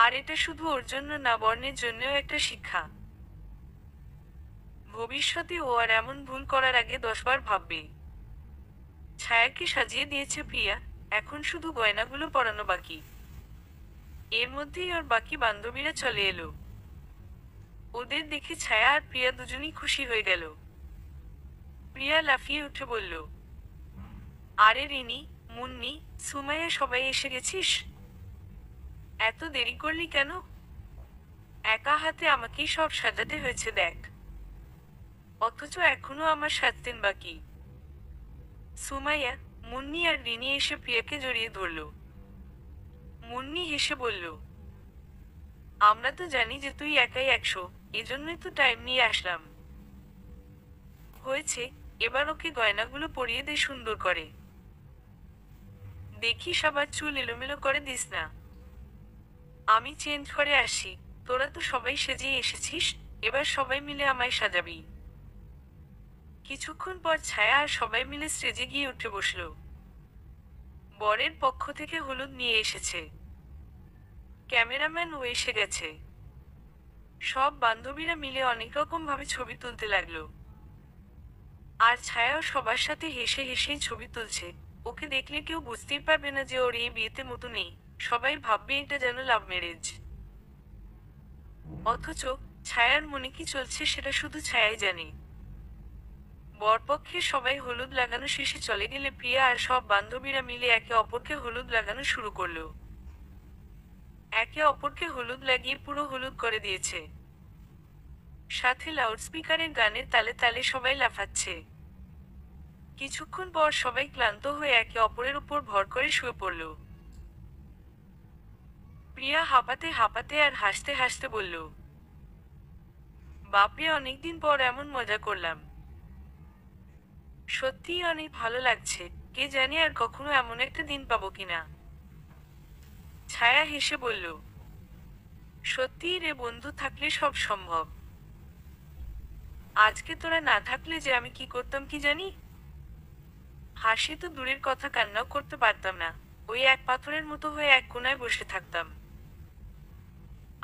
আর এটা শুধু ওর জন্য না, বর্ণের জন্যও একটা শিক্ষা। ভবিষ্যতে ও আর এমন ভুল করার আগে 10বার ভাববে। ছায়াকে সাজিয়ে দিয়েছে প্রিয়া, এখন শুধু গয়নাগুলো পরানো বাকি। এর মধ্যেই ওর বাকি বান্ধবীরা চলে এলো। ওদের দেখে ছায়া আর প্রিয়া দুজনই খুশি হয়ে গেল। প্রিয়া লাফিয়ে উঠে বলল, আরে রিনি, মুন্নি, সুমাইয়া, সবাই এসে গেছিস? এত দেরি করলি কেন? একা হাতে আমাকেই সব সাজাতে হয়েছে দেখ, অথচ এখনো আমার সাজতেন বাকি। সুমাইয়া, মুন্নি আর রিনি এসে প্রিয়াকে জড়িয়ে ধরল। মুন্নি হেসে বলল, আমরা তো জানি যে তুই একাই 100, এজন্যই তো টাইম নিয়ে আসলাম। হয়েছে, এবার ওকে গয়নাগুলো পরিয়ে দে সুন্দর করে। দেখিস আবার চুল এলোমেলো করে দিস না। আমি চেঞ্জ করে আসি। তোরা তো সবাই সেজেই এসেছিস, এবার সবাই মিলে আমায় সাজাবি। কিছুক্ষণ পর ছায়া আর সবাই মিলে স্টেজে গিয়ে উঠে বসল। বরের পক্ষ থেকে হলুদ নিয়ে এসেছে, ক্যামেরাম্যান ও এসে গেছে। সব বান্ধবীরা মিলে অনেক রকম ভাবে ছবি তুলতে লাগলো। আর ছায়াও সবার সাথে হেসে হেসেই ছবি তুলছে। ওকে দেখলে কেউ বুঝতেই পারবে না যে ওর এই বিয়েতে মতো নেই, সবাই ভাববে এটা যেন লাভ ম্যারেজ। অথচ ছায়ার মনে কি চলছে সেটা শুধু ছায়াই জানে। বরপক্ষে সবাই হলুদ লাগানো শেষে চলে গেলে প্রিয়া আর সব বান্ধবীরা মিলে একে অপরকে হলুদ লাগানো শুরু করলো। একে অপরকে হলুদ লাগিয়ে পুরো হলুদ করে দিয়েছে। সাথে লাউডস্পিকারের গানের তালে তালে সবাই লাফাচ্ছে। কিছুক্ষণ পর সবাই ক্লান্ত হয়ে একে অপরের উপর ভর করে শুয়ে পড়ল। প্রিয়া হাঁপাতে হাঁপাতে আর হাসতে হাসতে বলল, বাপরে, অনেকদিন পর এমন মজা করলাম। সত্যিই অনেক ভালো লাগছে। কে জানে আর কখনো এমন একটা দিন পাবো কিনা। ছায়া হেসে বলল, সত্যিই রে, বন্ধু থাকলে সব সম্ভব। আজকে তোরা না থাকলে যে আমি কি করতাম কি জানি। হাসি তো দূরের কথা, কান্নাও করতে পারতাম না। ওই এক পাথরের মতো হয়ে এক কোণায় বসে থাকতাম।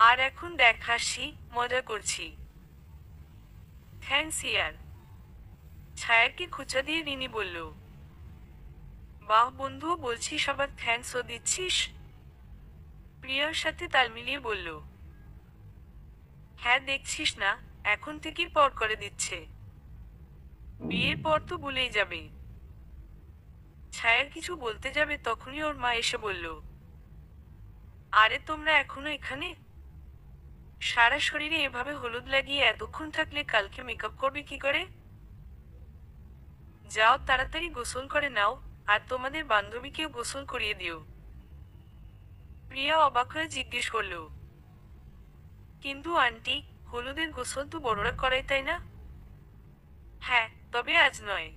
আর এখন দেখ, হাসি, মজা করছি। থ্যাঙ্কস ইয়ার। ছায়াকে খোঁচা দিয়ে রিনি বলল, বাহ বন্ধু, বলছিস আবার থ্যাঙ্কসও দিচ্ছিস। প্রিয়ার সাথে তাল মিলিয়ে বলল, হ্যাঁ দেখছিস না, এখন থেকেই পর করে দিচ্ছে। বিয়ের পর তো ভুলেই যাবে। ছায়ার কিছু বলতে যাবে তখনই ওর মা এসে বলল, আরে তোমরা এখনো এখানে? সারা শরীরে এভাবে হলুদ লাগিয়ে এতক্ষণ থাকলে কালকে মেকআপ করবে কি করে? যাও তাড়াতাড়ি গোসল করে নাও, আর তোমাদের বান্ধবীকেও গোসল করিয়ে দিও। প্রিয়া অবাক হয়ে জিজ্ঞেস করল, কিন্তু আন্টি, হলুদের গোসল তো বড়রা করায় তাই না? হ্যাঁ, তবে আজ নয়।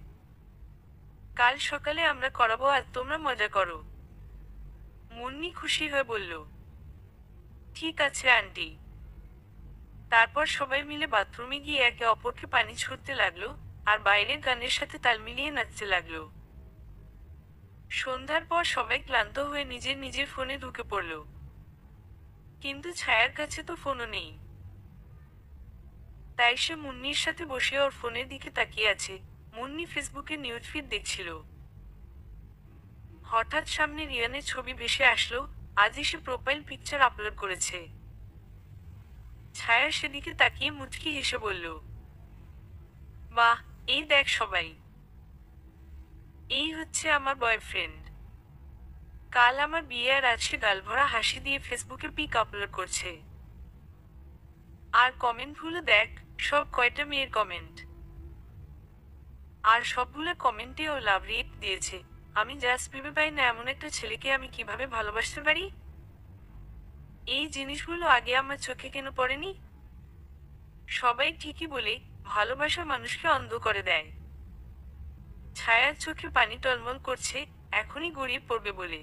কাল সকালে আমরা করাবো আর তোমরা মজা করো। মুন্নি খুশি হয়ে বলল, ঠিক আছে আন্টি। তারপর সবাই মিলে বাথরুমে গিয়ে একে অপরকে পানি ছুঁড়তে লাগলো, আর বাইরের গানের সাথে তাল মিলিয়ে নাচতে লাগলো। সন্ধ্যার পর সবাই ক্লান্ত হয়ে নিজের নিজের ফোনে ঢুকে পড়ল। কিন্তু ছায়ার কাছে তো ফোনও নেই। তাই সে মুন্নির সাথে বসে ওর ফোনের দিকে তাকিয়ে আছে। মুন্নি ফেসবুকে নিউজ ফিড দেখছিল। হঠাৎ সামনে রিয়ানের ছবি ভেসে আসলো। আজই সে প্রোফাইল পিকচার আপলোড করেছে। ছায়া সেদিকে তাকিয়ে মুচকি হেসে বলল, বাহ, এই দেখ সবাই, এই হচ্ছে আমার বয়ফ্রেন্ড। কাল আমার বিয়ে আর আজ সে গালভরা হাসি দিয়ে ফেসবুকে পিক আপলোড করছে। আর কমেন্টগুলো দেখ, সব কয়টা মেয়ের কমেন্ট। আর সবগুলো কমেন্টে ও লাভ রিয়েক্ট দিয়েছে। আমি জাস্ট ভেবে পাই না এমন একটা ছেলেকে আমি কিভাবে ভালোবাসতে পারি। এই জিনিসগুলো আগে আমার চোখে কেন পড়েনি? সবাই ঠিকই বলে, ভালোবাসা মানুষকে অন্ধ করে দেয়। ছায়ার চোখে পানি টলমল করছে, এখনই গড়িয়ে পড়বে বলে।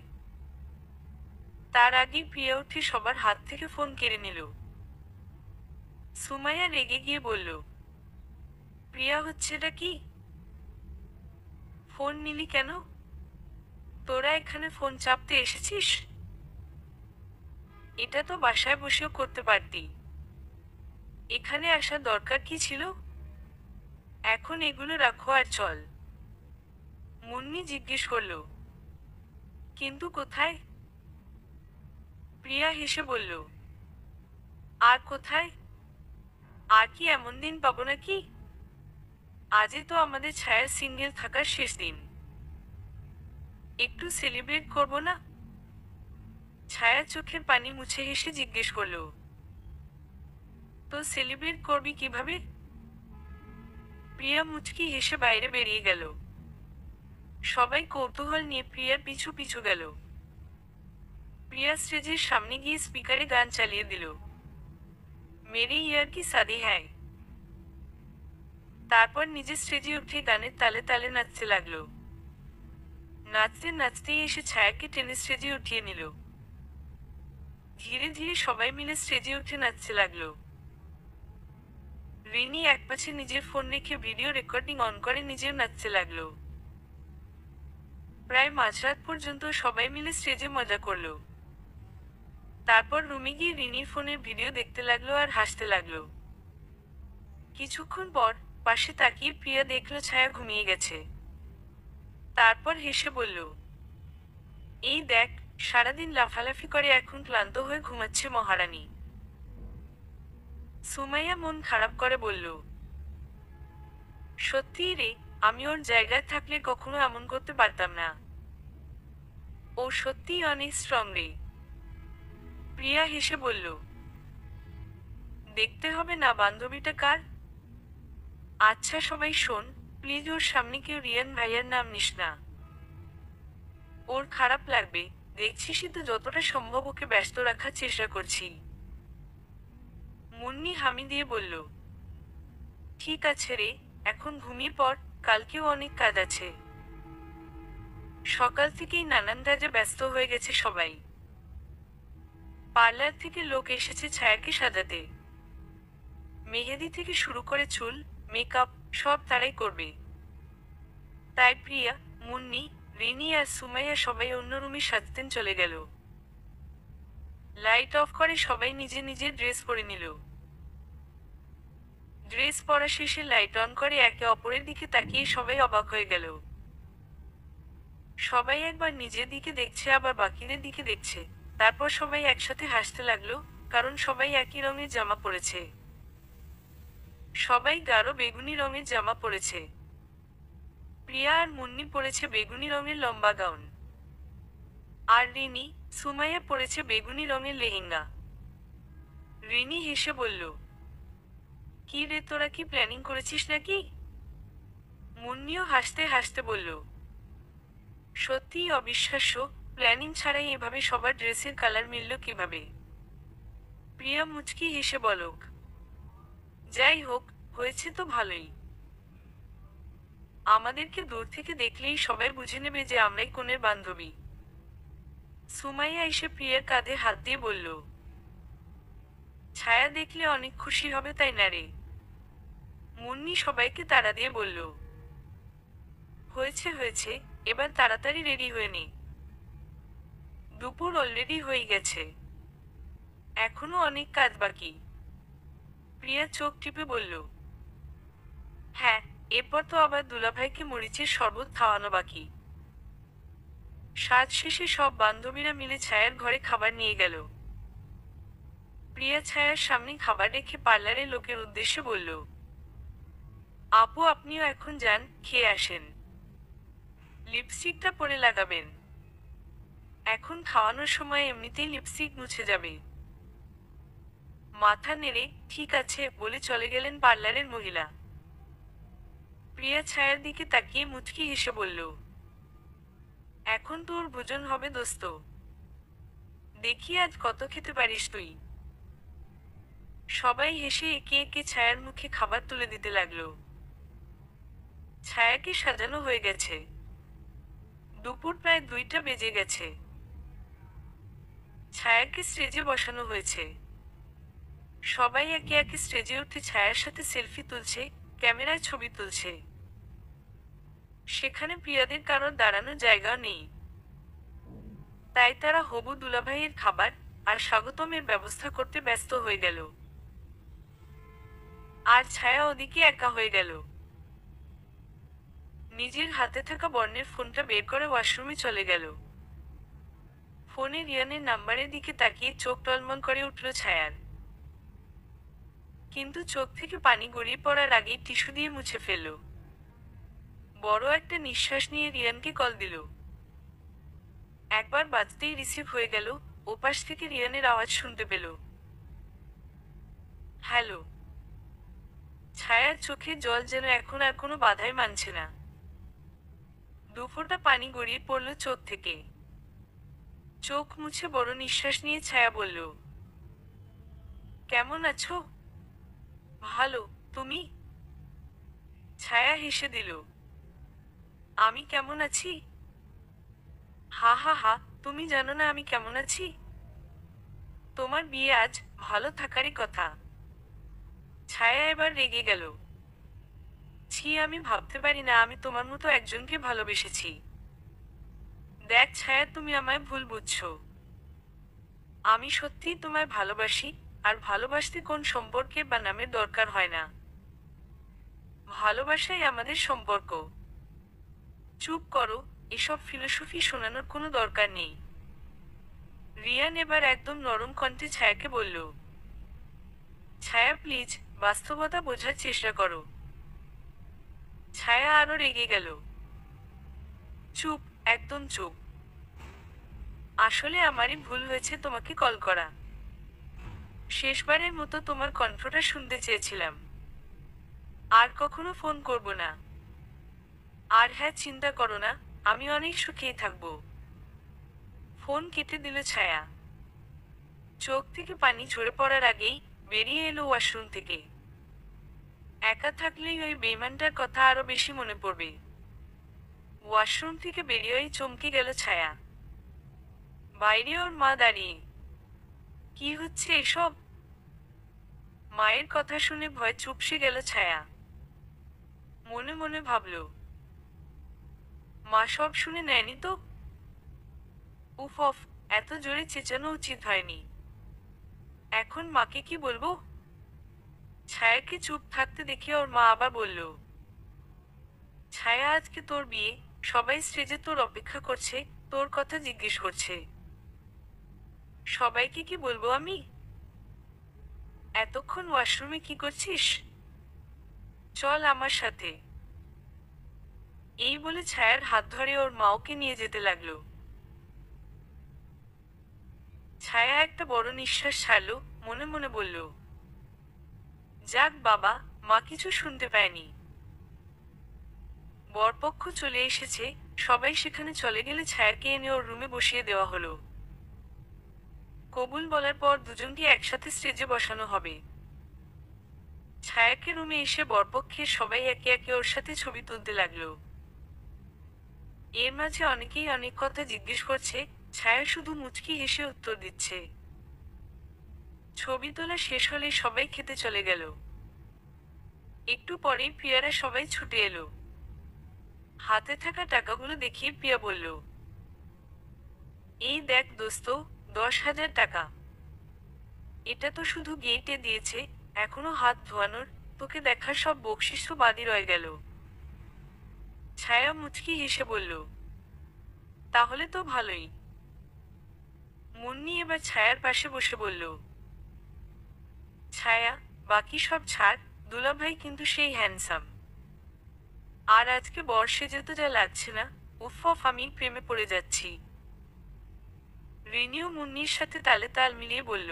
তার আগেই প্রিয়া উঠে সবার হাত থেকে ফোন কেড়ে নিল। সুমাইয়া রেগে গিয়ে বলল, প্রিয়া, হচ্ছেটা কি? ফোন নিলি কেন? তোরা এখানে ফোন চাপতে এসেছিস? এটা তো বাসায় বসেও করতে পারতি। এখানে আসার দরকার কি ছিল? এখন এগুলো রাখো আর চল। মুন্নি জিজ্ঞেস করল, কিন্তু কোথায়? প্রিয়া হেসে বলল, আর কোথায়? আর কি এমন দিন পাবো নাকি? আজই তো আমাদের ছায়ার সিঙ্গেল থাকার শেষ দিন। একটু সেলিব্রেট করব না? ছায়া চোখের পানি মুছে হেসে জিজ্ঞেস করল, তো সেলিব্রেট করবি কিভাবে? প্রিয়া মুচকি হেসে বাইরে বেরিয়ে গেল। সবাই কৌতূহল নিয়ে প্রিয়ার পিছু পিছু গেল। প্রিয়া স্টেজের সামনে গিয়ে স্পিকারে গান চালিয়ে দিল, মেরে ইয়ার কি সাদি হ্যায়। তারপর নিজে স্টেজে উঠে গানের তালে তালে নাচতে লাগলো। নাচতে নাচতেই এসে ছায়াকে টেনে স্টেজে উঠিয়ে নিল। ধীরে ধীরে সবাই মিলে স্টেজে উঠে নাচতে লাগলো। রিনি একপাশে নিজের ফোন রেখে ভিডিও রেকর্ডিং অন করে নিজেও নাচতে লাগলো। প্রায় মাঝরাত পর্যন্ত সবাই মিলে স্টেজে মজা করলো। তারপর রুমে গিয়ে রিনির ফোনের ভিডিও দেখতে লাগলো আর হাসতে লাগলো। কিছুক্ষণ পর পাশে তাকিয়ে প্রিয়া দেখলো ছায়া ঘুমিয়ে গেছে। তারপর হেসে বলল, এই দেখ, সারাদিন লাফালাফি করে এখন ক্লান্ত হয়ে ঘুমাচ্ছে মহারানী। সুমাইয়া মন খারাপ করে বলল, সত্যিই রে, আমি ওর জায়গায় থাকলে কখনো এমন করতে পারতাম না। ও সত্যিই অনেক স্ট্রং রে। প্রিয়া হেসে বলল, দেখতে হবে না বান্ধবীটা কার। আচ্ছা সবাই শোন, প্লিজ ওর সামনে কেউ রিয়ান ভাইয়ার নাম নিস না। ওর খারাপ লাগবে। দেখছিসই তো যতটা সম্ভব ওকে ব্যস্ত রাখার চেষ্টা করছি। মুন্নি হামি দিয়ে বলল, ঠিক আছে রে, এখন ঘুমিয়ে পড়, কালকেও অনেক কাজ আছে। সকাল থেকেই নানান কাজে ব্যস্ত হয়ে গেছে সবাই। পার্লার থেকে লোক এসেছে ছায়াকে সাজাতে। মেহেদি থেকে শুরু করে চুল, মেকআপ সব তারাই করবে। তাই প্রিয়া, মুন্নি, রিনি আর সুমাইয়া সবাই অন্য রুমে সাজতেন চলে গেল। লাইট অফ করে সবাই নিজে নিজের ড্রেস পরে নিল। ড্রেস পরা শেষে লাইট অন করে একে অপরের দিকে তাকিয়ে সবাই অবাক হয়ে গেল। সবাই একবার নিজের দিকে দেখছে, আবার বাকিদের দিকে দেখছে। তারপর সবাই একসাথে হাসতে লাগলো, কারণ সবাই একই রঙের জামা পরেছে। সবাই গাঢ় বেগুনি রঙের জামা পরেছে। প্রিয়া আর মুন্নি পরেছে বেগুনি রঙের লম্বা গাউন। আর রিনি, সুমাইয়া পরেছে বেগুনি রঙের লেহেঙ্গা। রিনি হেসে বলল, কি রে, তোরা কি প্ল্যানিং করেছিস নাকি? মুন্নিও হাসতে হাসতে বলল, সত্যিই অবিশ্বাস্য, প্ল্যানিং ছাড়াই এভাবে সবার ড্রেসের কালার মিলল কিভাবে। প্রিয়া মুচকি হেসে বলক, যাই হোক, হয়েছে তো ভালোই। আমাদেরকে দূর থেকে দেখলেই সবাই বুঝে নেবে যে আমরাই কোনের বান্ধবী। সুমাইয়া এসে প্রিয়ার কাঁধে হাত দিয়ে বলল, ছায়া দেখলে অনেক খুশি হবে, তাই না রে? মুন্নি সবাইকে তাড়া দিয়ে বলল, হয়েছে হয়েছে, এবার তাড়াতাড়ি রেডি হয়ে নে। দুপুর অলরেডি হয়ে গেছে, এখনো অনেক কাজ বাকি। প্রিয়া চোখ টিপে বলল, হ্যাঁ, এরপর তো আবার দুলাভাইকে মরিচের শরবত খাওয়ানো বাকি। সাজ শেষে সব বান্ধবীরা মিলে ছায়ার ঘরে খাবার নিয়ে গেল। প্রিয়া ছায়ার সামনে খাবার রেখে পার্লারের লোকের উদ্দেশ্যে বলল, আপু আপনিও এখন যান, খেয়ে আসেন। লিপস্টিকটা পরে লাগাবেন, এখন খাওয়ানোর সময় এমনিতেই লিপস্টিক মুছে যাবে। মাথা নেড়ে ঠিক আছে বলে চলে গেলেন পার্লারের মহিলা। প্রিয়া ছায়ার দিকে তাকিয়ে মুচকি হেসে বলল, এখন তোর ভোজন হবে দোস্ত, দেখি আজ কত খেতে পারিস তুই। সবাই হেসে একে একে ছায়ার মুখে খাবার তুলে দিতে লাগলো। ছায়াকে সাজানো হয়ে গেছে। দুপুর প্রায় 2টা বেজে গেছে। ছায়াকে স্টেজে বসানো হয়েছে। সবাই একে একে স্টেজে উঠে ছায়ার সাথে সেলফি তুলছে, ক্যামেরায় ছবি তুলছে। সেখানে প্রিয়াদের কারোর দাঁড়ানোর জায়গাও নেই। তাই তারা হবু দুলাভাইয়ের খাবার আর স্বাগতমের ব্যবস্থা করতে ব্যস্ত হয়ে গেল। আর ছায়া ওদিকে একা হয়ে গেল। নিজের হাতে থাকা বর্ণের ফোনটা বের করে ওয়াশরুমে চলে গেল। ফোনে রিয়ানের নাম্বারের দিকে তাকিয়ে চোখ টলমল করে উঠল ছায়ার। কিন্তু চোখ থেকে পানি গড়িয়ে পড়ার আগেই টিস্যু দিয়ে মুছে ফেলল। বড় একটা নিঃশ্বাস নিয়ে রিয়ানকে কল দিল। একবার বাজতেই রিসিভ হয়ে গেল। ওপাশ থেকে রিয়ানের আওয়াজ শুনতে পেল। হ্যালো। ছায়ার চোখে জল যেন এখন আর কোনো বাধাই মানছে না। দুফোঁটা পানি গড়িয়ে পড়ল চোখ থেকে। চোখ মুছে বড় নিঃশ্বাস নিয়ে ছায়া বলল, কেমন আছো? ভালো, তুমি? ছায়া হেসে দিল, আমি কেমন আছি? হা হা হা, তুমি জানো না আমি কেমন আছি? তোমার বিয়ে আজ, ভালো থাকারই কথা। ছায়া এবার রেগে গেল। ছি, আমি ভাবতে পারি না আমি তোমার মতো একজনকে ভালোবেসেছি। দেখ ছায়া, তুমি আমায় ভুল বুঝছো। আমি সত্যিই তোমায় ভালোবাসি, আর ভালোবাসতে কোন সম্পর্কের বা নামের দরকার হয় না। ভালোবাসাই আমাদের সম্পর্ক। চুপ করো, এসব ফিলোসফি শোনানোর কোনো দরকার নেই। রিয়ান এবার একদম নরম কণ্ঠে ছায়াকে বলল, ছায়া প্লিজ, বাস্তবতা বোঝার চেষ্টা করো। ছায়া আরো রেগে গেল। চুপ, একদম চুপ। আসলে আমারই ভুল হয়েছে তোমাকে কল করা। শেষবারের মতো তোমার কণ্ঠটা শুনতে চেয়েছিলাম। আর কখনো ফোন করব না। আর হ্যাঁ, চিন্তা করো না, আমি অনেক সুখেই থাকবো। ফোন কেটে দিল ছায়া। চোখ থেকে পানি ঝরে পড়ার আগেই বেরিয়ে এলো ওয়াশরুম থেকে। একা থাকলেই ওই বেইমানটার কথা আরো বেশি মনে পড়বে। ওয়াশরুম থেকে বেরিয়েই চমকে গেল ছায়া। বাইরে ওর মা দাঁড়িয়ে। কি হচ্ছে এসব? মায়ের কথা শুনে ভয় চুপসে গেল ছায়া। মনে মনে ভাবল, মা সব শুনে নেয়নি তো? উফ অফ, এত জোরে চেঁচানো উচিত হয়নি। এখন মাকে কি বলবো? ছায়াকে চুপ থাকতে দেখে ওর মা আবার বলল, ছায়া আজকে তোর বিয়ে, সবাই স্টেজে তোর অপেক্ষা করছে, তোর কথা জিজ্ঞেস করছে। সবাইকে কি বলবো আমি? এতক্ষণ ওয়াশরুমে কি করছিস? চল আমার সাথে। এই বলে ছায়ার হাত ধরে ওর মা ওকে নিয়ে যেতে লাগলো। ছায়া একটা বড় নিঃশ্বাস ছাড়ল, মনে মনে বলল, যাক বাবা, মা কিছু শুনতে পায়নি। বরপক্ষ চলে এসেছে, সবাই সেখানে চলে গেলে ছায়াকে এনে ওর রুমে বসিয়ে দেওয়া হলো। কবুল বলার পর দুজনকে একসাথে স্টেজে বসানো হবে। ছায়াকে রুমে এসে বরপক্ষের সবাই একে একে ওর সাথে ছবি তুলতে লাগলো। এর মাঝে অনেকেই অনেক কথা জিজ্ঞেস করছে, ছায়া শুধু মুচকি হেসে উত্তর দিচ্ছে। ছবি তোলা শেষ হলে সবাই খেতে চলে গেল। একটু পরেই প্রিয়ারা সবাই ছুটে এলো। হাতে থাকা টাকাগুলো দেখিয়ে প্রিয়া বলল, এই দেখ দোস্ত, 10,000 টাকা। এটা তো শুধু গেটে দিয়েছে, এখনো হাত ধোয়ানোর, তোকে দেখার সব বকশিস তো বাদই রয়ে গেল। ছায়া মুচকি হেসে বলল, তাহলে তো ভালোই। মুন্নি এবার ছায়ার পাশে বসে বলল, ছায়া, বাকি সব ছাড়, দুলাভাই কিন্তু সেই হ্যান্ডসাম। আর আজকে বর সেজে তো যা লাগছে না, উফ অফ, আমি প্রেমে পড়ে যাচ্ছি। রিনিও মুন্নির সাথে তালে তাল মিলিয়ে বলল,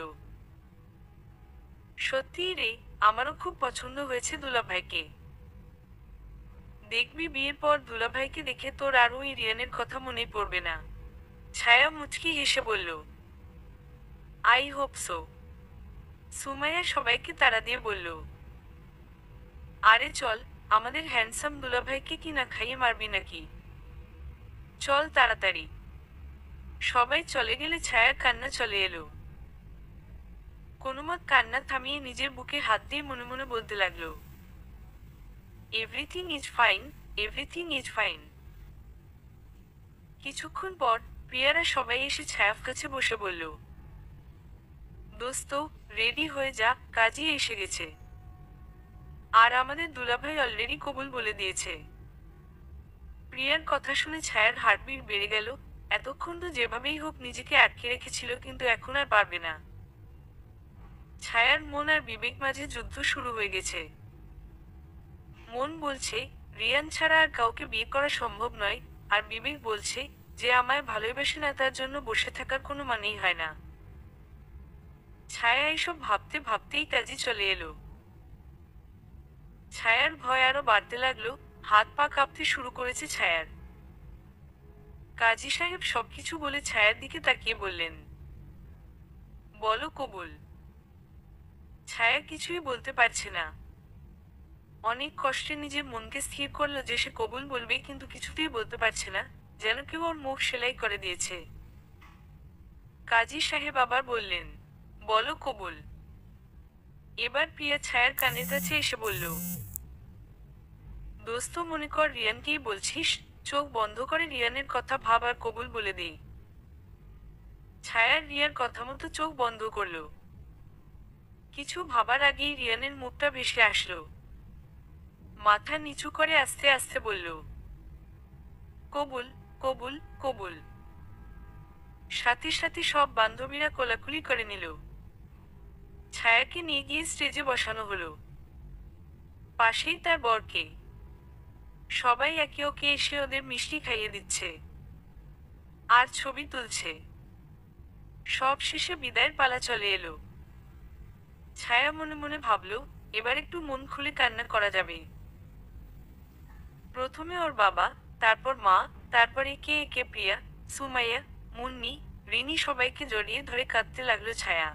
সত্যিই রে, আমারও খুব পছন্দ হয়েছে দুলাভাইকে। দেখবি বিয়ের পর দুলাভাইকে দেখে তোর আর ওই রিয়ানের কথা মনেই পড়বে না। ছায়া মুচকি হেসে বলল, আই হোপ সো। সুমাইয়া সবাইকে তাড়া দিয়ে বলল, আরে চল, আমাদের হ্যান্ডসাম দুলাভাইকে কি না খাইয়ে মারবি নাকি? চল তাড়াতাড়ি। সবাই চলে গেলে ছায়ার কান্না চলে এলো। কোনোমত কান্না থামিয়ে নিজের বুকে হাত দিয়ে মনে মনে বলতে লাগলো, everything is fine, everything is fine. কিছুক্ষণ পর প্রিয়ারা সবাই এসে ছায়ার কাছে বসে বলল, দোস্ত, রেডি হয়ে যা, কাজই এসে গেছে। আর আমাদের দুলাভাই অলরেডি কবুল বলে দিয়েছে। প্রিয়ার কথা শুনে ছায়ার হার্টবিট বেড়ে গেল। এতক্ষণ তো যেভাবেই হোক নিজেকে আটকে রেখেছিল, কিন্তু এখন আর পারবে না। ছায়ার মন আর বিবেক মাঝে যুদ্ধ শুরু হয়ে গেছে। মন বলছে, রিয়ান ছাড়া আর কাউকে বিয়ে করা সম্ভব নয়, আর বিবেক বলছে, যে আমায় ভালোবাসে না তার জন্য বসে থাকার কোনো মানেই হয় না। ছায়া এসব ভাবতে ভাবতেই কাজে চলে এলো। ছায়ার ভয় আরো বাড়তে লাগলো, হাত পা কাঁপতে শুরু করেছে ছায়ার। কাজী সাহেব সবকিছু বলে ছায়ার দিকে তাকিয়ে বললেন, বলো কবুল। ছায়া কিছুই বলতে পারছে না। অনেক কষ্টে নিজের মনকে স্থির করলো যে সে কবুল বলবে, কিন্তু কিছুতেই বলতে পারছে না, যেন কেউ ওর মুখ সেলাই করে দিয়েছে। কাজী সাহেব আবার বললেন, বলো কবুল। এবার প্রিয়া ছায়ার কানের কাছে এসে বলল, দোস্ত মনে কর রিয়ানকেই বলছিস, চোখ বন্ধ করে রিয়ানের কথা ভাব আর কবুল বলে দেই। ছায়ার রিয়ার কথা মতো চোখ বন্ধ করলো। কিছু ভাবার আগেই রিয়ানের মুখটা ভেসে আসলো। মাথা নিচু করে আস্তে আস্তে বলল, কবুল, কবুল, কবুল। সাথে সাথে সব বান্ধবীরা কোলাকুলি করে নিল। ছায়াকে নিয়ে গিয়ে স্টেজে বসানো হলো। পাশেই তার বরকে। সবাই একে ওকে এসে ওদের মিষ্টি খাইয়ে দিচ্ছে আর ছবি তুলছে। সব শেষে বিদায়ের পালা চলে এলো। ছায়া মনে মনে ভাবল, এবার একটু মন খুলে কান্না করা যাবে। প্রথমে ওর বাবা, তারপর মা, তারপর একে একে প্রিয়া, সুমাইয়া, মুন্নি, রিনি সবাইকে জড়িয়ে ধরে কাঁদতে লাগলো ছায়া।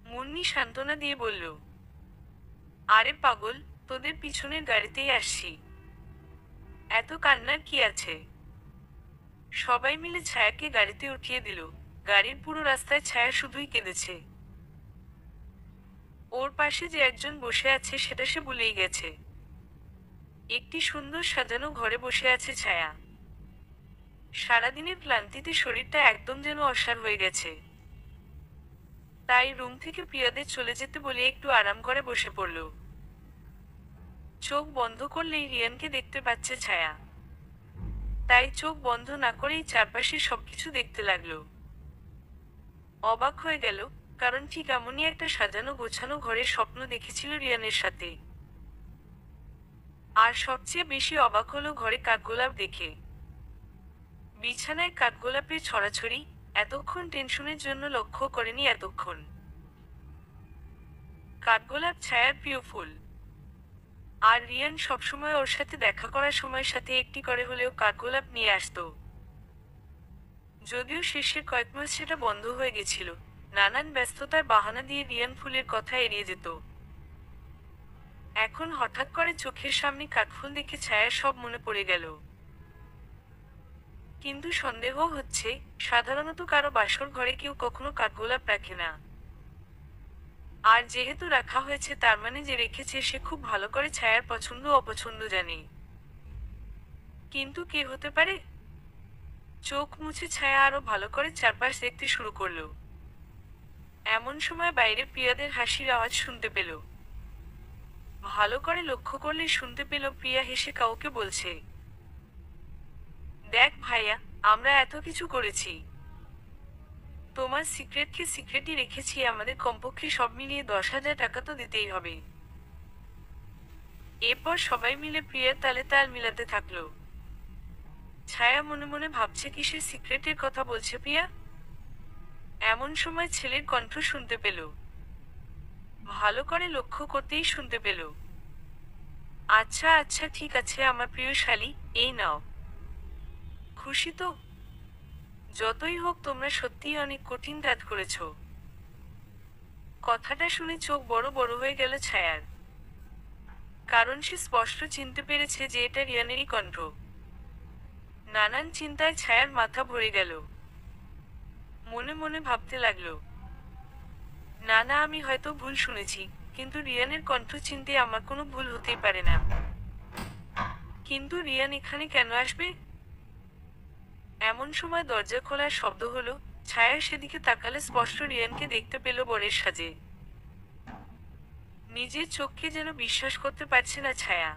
মুন্নি সান্ত্বনা দিয়ে বলল, আরে পাগল, তোদের পিছনের গাড়িতেই আসছি। এত কান্নার কি আছে? সবাই মিলে ছায়াকে গাড়িতে উঠিয়ে দিল। গাড়ির পুরো রাস্তায় ছায়া শুধুই কেঁদেছে। ওর পাশে যে একজন বসে আছে সেটা সে ভুলেই গেছে। একটি সুন্দর সাজানো ঘরে বসে আছে ছায়া। সারাদিনের ক্লান্তিতে শরীরটা একদম যেন অসাড় হয়ে গেছে। তাই রুম থেকে প্রিয়াদের চলে যেতে বলে একটু আরাম করে বসে পড়ল। চোখ বন্ধ করলেই রিয়ানকে দেখতে পাচ্ছে ছায়া। তাই চোখ বন্ধ না করেই চারপাশে সবকিছু দেখতে লাগলো। অবাক হয়ে গেল, কারণ ঠিক এমনই একটা সাজানো গোছানো ঘরের স্বপ্ন দেখেছিল রিয়ানের সাথে। আর সবচেয়ে বেশি অবাক হলো ঘরে কাঠগোলাপ দেখে। বিছানায় কাঠগোলাপের ছড়াছড়ি, এতক্ষণ টেনশনের জন্য লক্ষ্য করেনি এতক্ষণ। কাঠগোলাপ ছায়ার প্রিয় ফুল। আর রিয়ান সবসময় ওর সাথে দেখা করার সময়ের সাথে একটি করে হলেও কাঠগোলাপ নিয়ে আসতো। যদিও শেষের কয়েক মাস সেটা বন্ধ হয়ে গেছিল, নানান ব্যস্ততার বাহানা দিয়ে রিয়ান ফুলের কথা এড়িয়ে যেত। এখন হঠাৎ করে চোখের সামনে কাঠফুল দেখে ছায়ার সব মনে পড়ে গেল। কিন্তু সন্দেহ হচ্ছে, সাধারণত কারো বাসর ঘরে কেউ কখনো কাঠগোলাপ রাখে না। আর যেহেতু রাখা হয়েছে তার মানে যে রেখেছে সে খুব ভালো করে ছায়ার পছন্দ অপছন্দ জানে। কিন্তু কে হতে পারে? চোখ মুছে ছায়া আরো ভালো করে চারপাশ দেখতে শুরু করলো। এমন সময় বাইরে প্রিয়াদের হাসির আওয়াজ শুনতে পেল। ভালো করে লক্ষ্য করলে শুনতে পেল প্রিয়া হেসে কাউকে বলছে, দেখ ভাইয়া, আমরা এত কিছু করেছি। তোমার সিক্রেটকে সিক্রেটই রেখেছি, আমাদের কমপক্ষে সব মিলিয়ে 10,000 টাকা তো দিতেই হবে। এরপর সবাই মিলে প্রিয়ার তালে তাল মিলাতে থাকলো। ছায়া মনে মনে ভাবছে কিসের সিক্রেটের কথা বলছে প্রিয়া। এমন সময় ছেলের কণ্ঠ শুনতে পেল। ভালো করে লক্ষ্য করতেই শুনতে পেল, আচ্ছা আচ্ছা ঠিক আছে আমার প্রিয় শালী, এই নাও। খুশি তো? যতই হোক তোমরা সত্যিই অনেক কঠিন কাজ করেছো। কথাটা শুনে চোখ বড় বড় হয়ে গেল ছায়ার। কারণ সে স্পষ্ট চিনতে পেরেছে যে এটা রিয়ানেরই কণ্ঠ। নানান চিন্তায় ছায়ার মাথা ভরে গেল। মনে মনে ভাবতে লাগলো, না না আমি হয়তো ভুল শুনেছি, কিন্তু রিয়ানের কণ্ঠ চিনতে আমার কোনো ভুল হতেই পারে না। কিন্তু রিয়ান এখানে কেন আসবে? এমন সময় দরজা খোলার শব্দ হলো। ছায়া সেদিকে তাকালে স্পষ্ট রিয়ানকে দেখতে পেল বরের সাজে। নিজের চোখকে যেন বিশ্বাস করতে পারছে না ছায়া।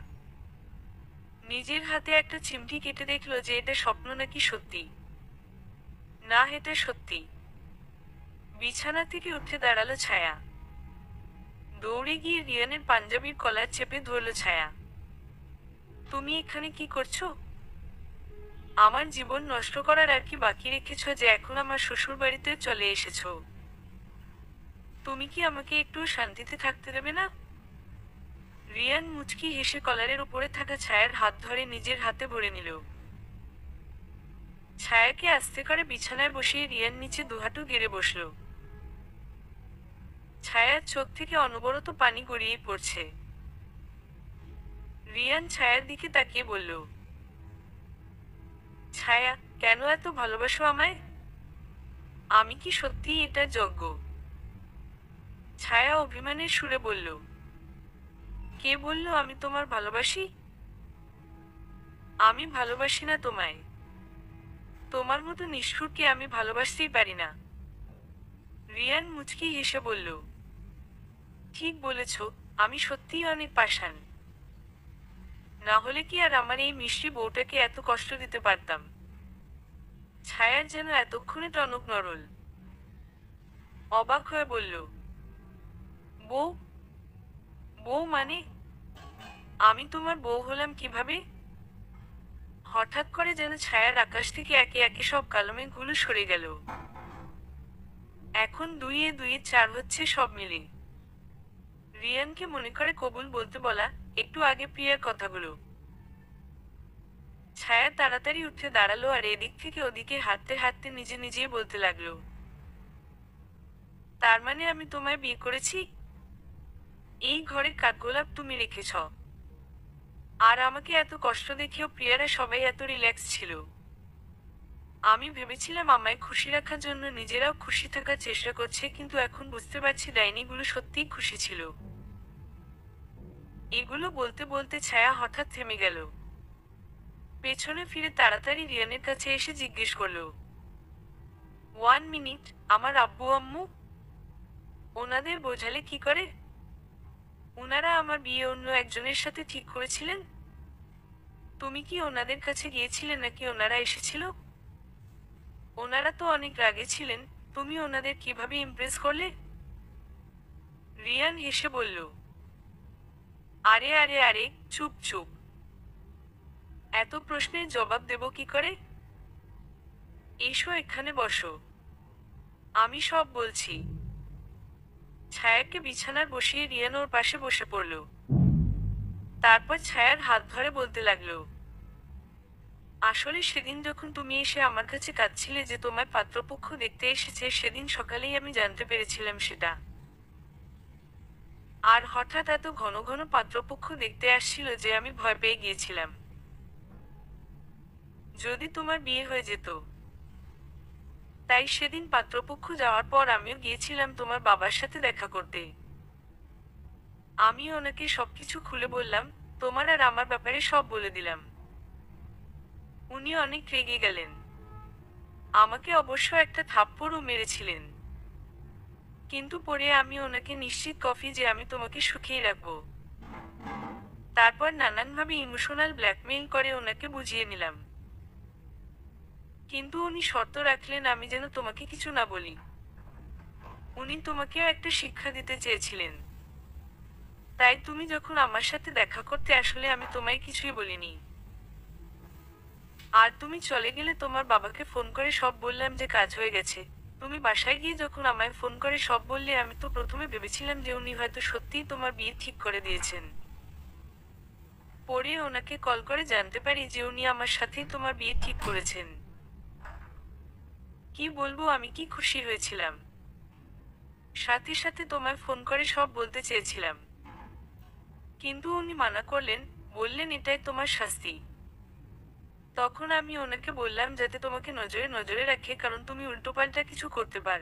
নিজের হাতে একটা চিমটি কেটে দেখলো যে এটা স্বপ্ন নাকি সত্যি। না, এটা সত্যি। বিছানা থেকে উঠে দাঁড়ালো ছায়া। দৌড়ে গিয়ে রিয়ানের পাঞ্জাবির কলার চেপে ধরল ছায়া। তুমি এখানে কি করছো? আমার জীবন নষ্ট করার আর কি বাকি রেখেছ যে এখন আমার শ্বশুর বাড়িতে চলে এসেছো? তুমি কি আমাকে একটু শান্তিতে থাকতে দেবে না? রিয়ান মুচকি হেসে কলারের উপরে থাকা ছায়ার হাত ধরে নিজের হাতে ভরে নিল। ছায়াকে আস্তে করে বিছানায় বসিয়ে রিয়ান নিচে দুহাঁটু গেড়ে বসল। ছায়ার চোখ থেকে অনবরত পানি গড়িয়ে পড়ছে। রিয়ান ছায়ার দিকে তাকিয়ে বলল, ছায়া, কেন এত ভালোবাসো আমায়? আমি কি সত্যিই এটার যোগ্য? ছায়া অভিমানের সুরে বলল, কে বলল আমি তোমার ভালোবাসি? আমি ভালোবাসি না তোমায়। তোমার মতো নিষ্ঠুরকে আমি ভালোবাসতেই পারি না। রিয়ান মুচকি হেসে বলল, ঠিক বলেছ, আমি সত্যিই অনেক পাষাণ। না হলে কি আর আমার এই মিষ্টি বউটাকে এত কষ্ট দিতে পারতাম? ছায়ার যেন এতক্ষণে টনক নড়ল। অবাক হয়ে বলল, বউ? বউ মানে? আমি তোমার বউ হলাম কিভাবে? হঠাৎ করে যেন ছায়ার আকাশ থেকে একে একে সব কালো মেঘগুলো সরে গেল। এখন 2 এ 2 4 হচ্ছে সব মিলে। রিয়ানকে মনে করে কবুল বলতে বলা, একটু আগে প্রিয়ার কথাগুলো। ছায়া তাড়াতাড়ি উঠে দাঁড়ালো আর এদিক থেকে ওদিকে হাঁটতে হাঁটতে নিজে নিজেই বলতে লাগলো, তার মানে আমি তোমায় বিয়ে করেছি? এই ঘরে কাঠগোলাপ তুমি রেখেছ। আর আমাকে এত কষ্ট দেখেও প্রিয়ারা সবাই এত রিল্যাক্স ছিল। আমি ভেবেছিলাম আমায় খুশি রাখার জন্য নিজেরাও খুশি থাকার চেষ্টা করছে, কিন্তু এখন বুঝতে পারছি ডাইনিগুলো সত্যিই খুশি ছিল। এগুলো বলতে বলতে ছায়া হঠাৎ থেমে গেল। পেছনে ফিরে তাড়াতাড়ি রিয়ানের কাছে এসে জিজ্ঞেস করলো, 1 মিনিট, আমার আব্বু আম্মু? ওনাদের বোঝালে কি করে? ওনারা আমার বিয়ে অন্য একজনের সাথে ঠিক করেছিলেন? তুমি কি ওনাদের কাছে গিয়েছিলে নাকি ওনারা এসেছিল? ওনারা তো অনেক রাগে ছিলেন, তুমি ওনাদের কিভাবে ইমপ্রেস করলে? রিয়ান হেসে বলল, আরে আরে আরে, চুপ চুপ। এত প্রশ্নের জবাব দেব কি করে? এসো এখানে বসো, আমি সব বলছি। ছায়াকে বিছানার বসিয়ে রিয়ান ওর পাশে বসে পড়ল। তারপর ছায়ার হাত ধরে বলতে লাগলো, আসলে সেদিন যখন তুমি এসে আমার কাছে কাঁদছিলে যে তোমার পাত্রপক্ষ দেখতে এসেছে, সেদিন সকালেই আমি জানতে পেরেছিলাম সেটা। আর হঠাৎ এত ঘন ঘন পাত্রপক্ষ দেখতে আসছিল যে আমি ভয় পেয়ে গিয়েছিলাম। যদি তোমার বিয়ে হয়ে যেত। তাই সেদিন পাত্রপক্ষ যাওয়ার পর আমিও গিয়েছিলাম তোমার বাবার সাথে দেখা করতে। আমি ওনাকে সবকিছু খুলে বললাম, তোমার আর আমার ব্যাপারে সব বলে দিলাম। উনি অনেক রেগে গেলেন। আমাকে অবশ্য একটা থাপ্পড়ও মেরেছিলেন। কিন্তু পরে আমি ওনাকে নিশ্চিত কফি যে আমি তোমাকে সুখেই রাখবো। তারপর নানানভাবে ইমোশনাল ব্ল্যাকমেইল করে ওনাকে বুঝিয়ে নিলাম। কিন্তু উনি শর্ত রাখলেন আমি যেন তোমাকে কিছু না বলি। উনি তোমাকেও একটা শিক্ষা দিতে চেয়েছিলেন। তাই তুমি যখন আমার সাথে দেখা করতে আসলে আমি তোমায় কিছুই বলিনি। আর তুমি চলে গেলে তোমার বাবাকে ফোন করে সব বললাম যে কাজ হয়ে গেছে। তুমি বাসায় গিয়ে যখন আমায় ফোন করে সব বললে, আমি তো প্রথমে ভেবেছিলাম যে উনি হয়তো সত্যিই তোমার বিয়ে ঠিক করে দিয়েছেন। পরে ওনাকে কল করে জানতে পারি যে উনি আমার সাথেই তোমার বিয়ে ঠিক করেছেন। কি বলবো, আমি কি খুশি হয়েছিলাম। সাথে সাথে তোমায় ফোন করে সব বলতে চেয়েছিলাম, কিন্তু উনি মানা করলেন, বললেন এটাই তোমার শাস্তি। তখন আমি ওনাকে বললাম যাতে তোমাকে নজরে নজরে রাখে, কারণ তুমি উল্টোপাল্টা কিছু করতে পার।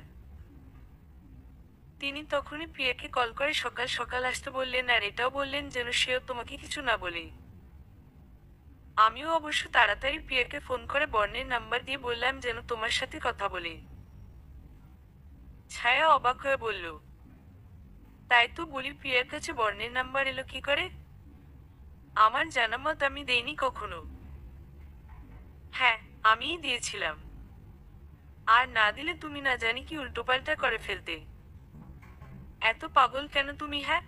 তিনি তখনই প্রিয়াকে কল করে সকাল সকাল আসতে বললেন, আর এটাও বললেন যেন সেও তোমাকে কিছু না বলে। আমিও অবশ্য তাড়াতাড়ি প্রিয়াকে ফোন করে বর্ণের নাম্বার দিয়ে বললাম যেন তোমার সাথে কথা বলে। ছায়া অবাক হয়ে বলল, তাই তো বলি, প্রিয়ার কাছে বর্ণের নাম্বার এলো কি করে? আমার জানা মত আমি দেইনি কখনো। হ্যাঁ, আমিই দিয়েছিলাম। আর না দিলে তুমি না জানি কি উল্টোপাল্টা করে ফেলতে। এত পাগল কেন তুমি? হ্যাঁ।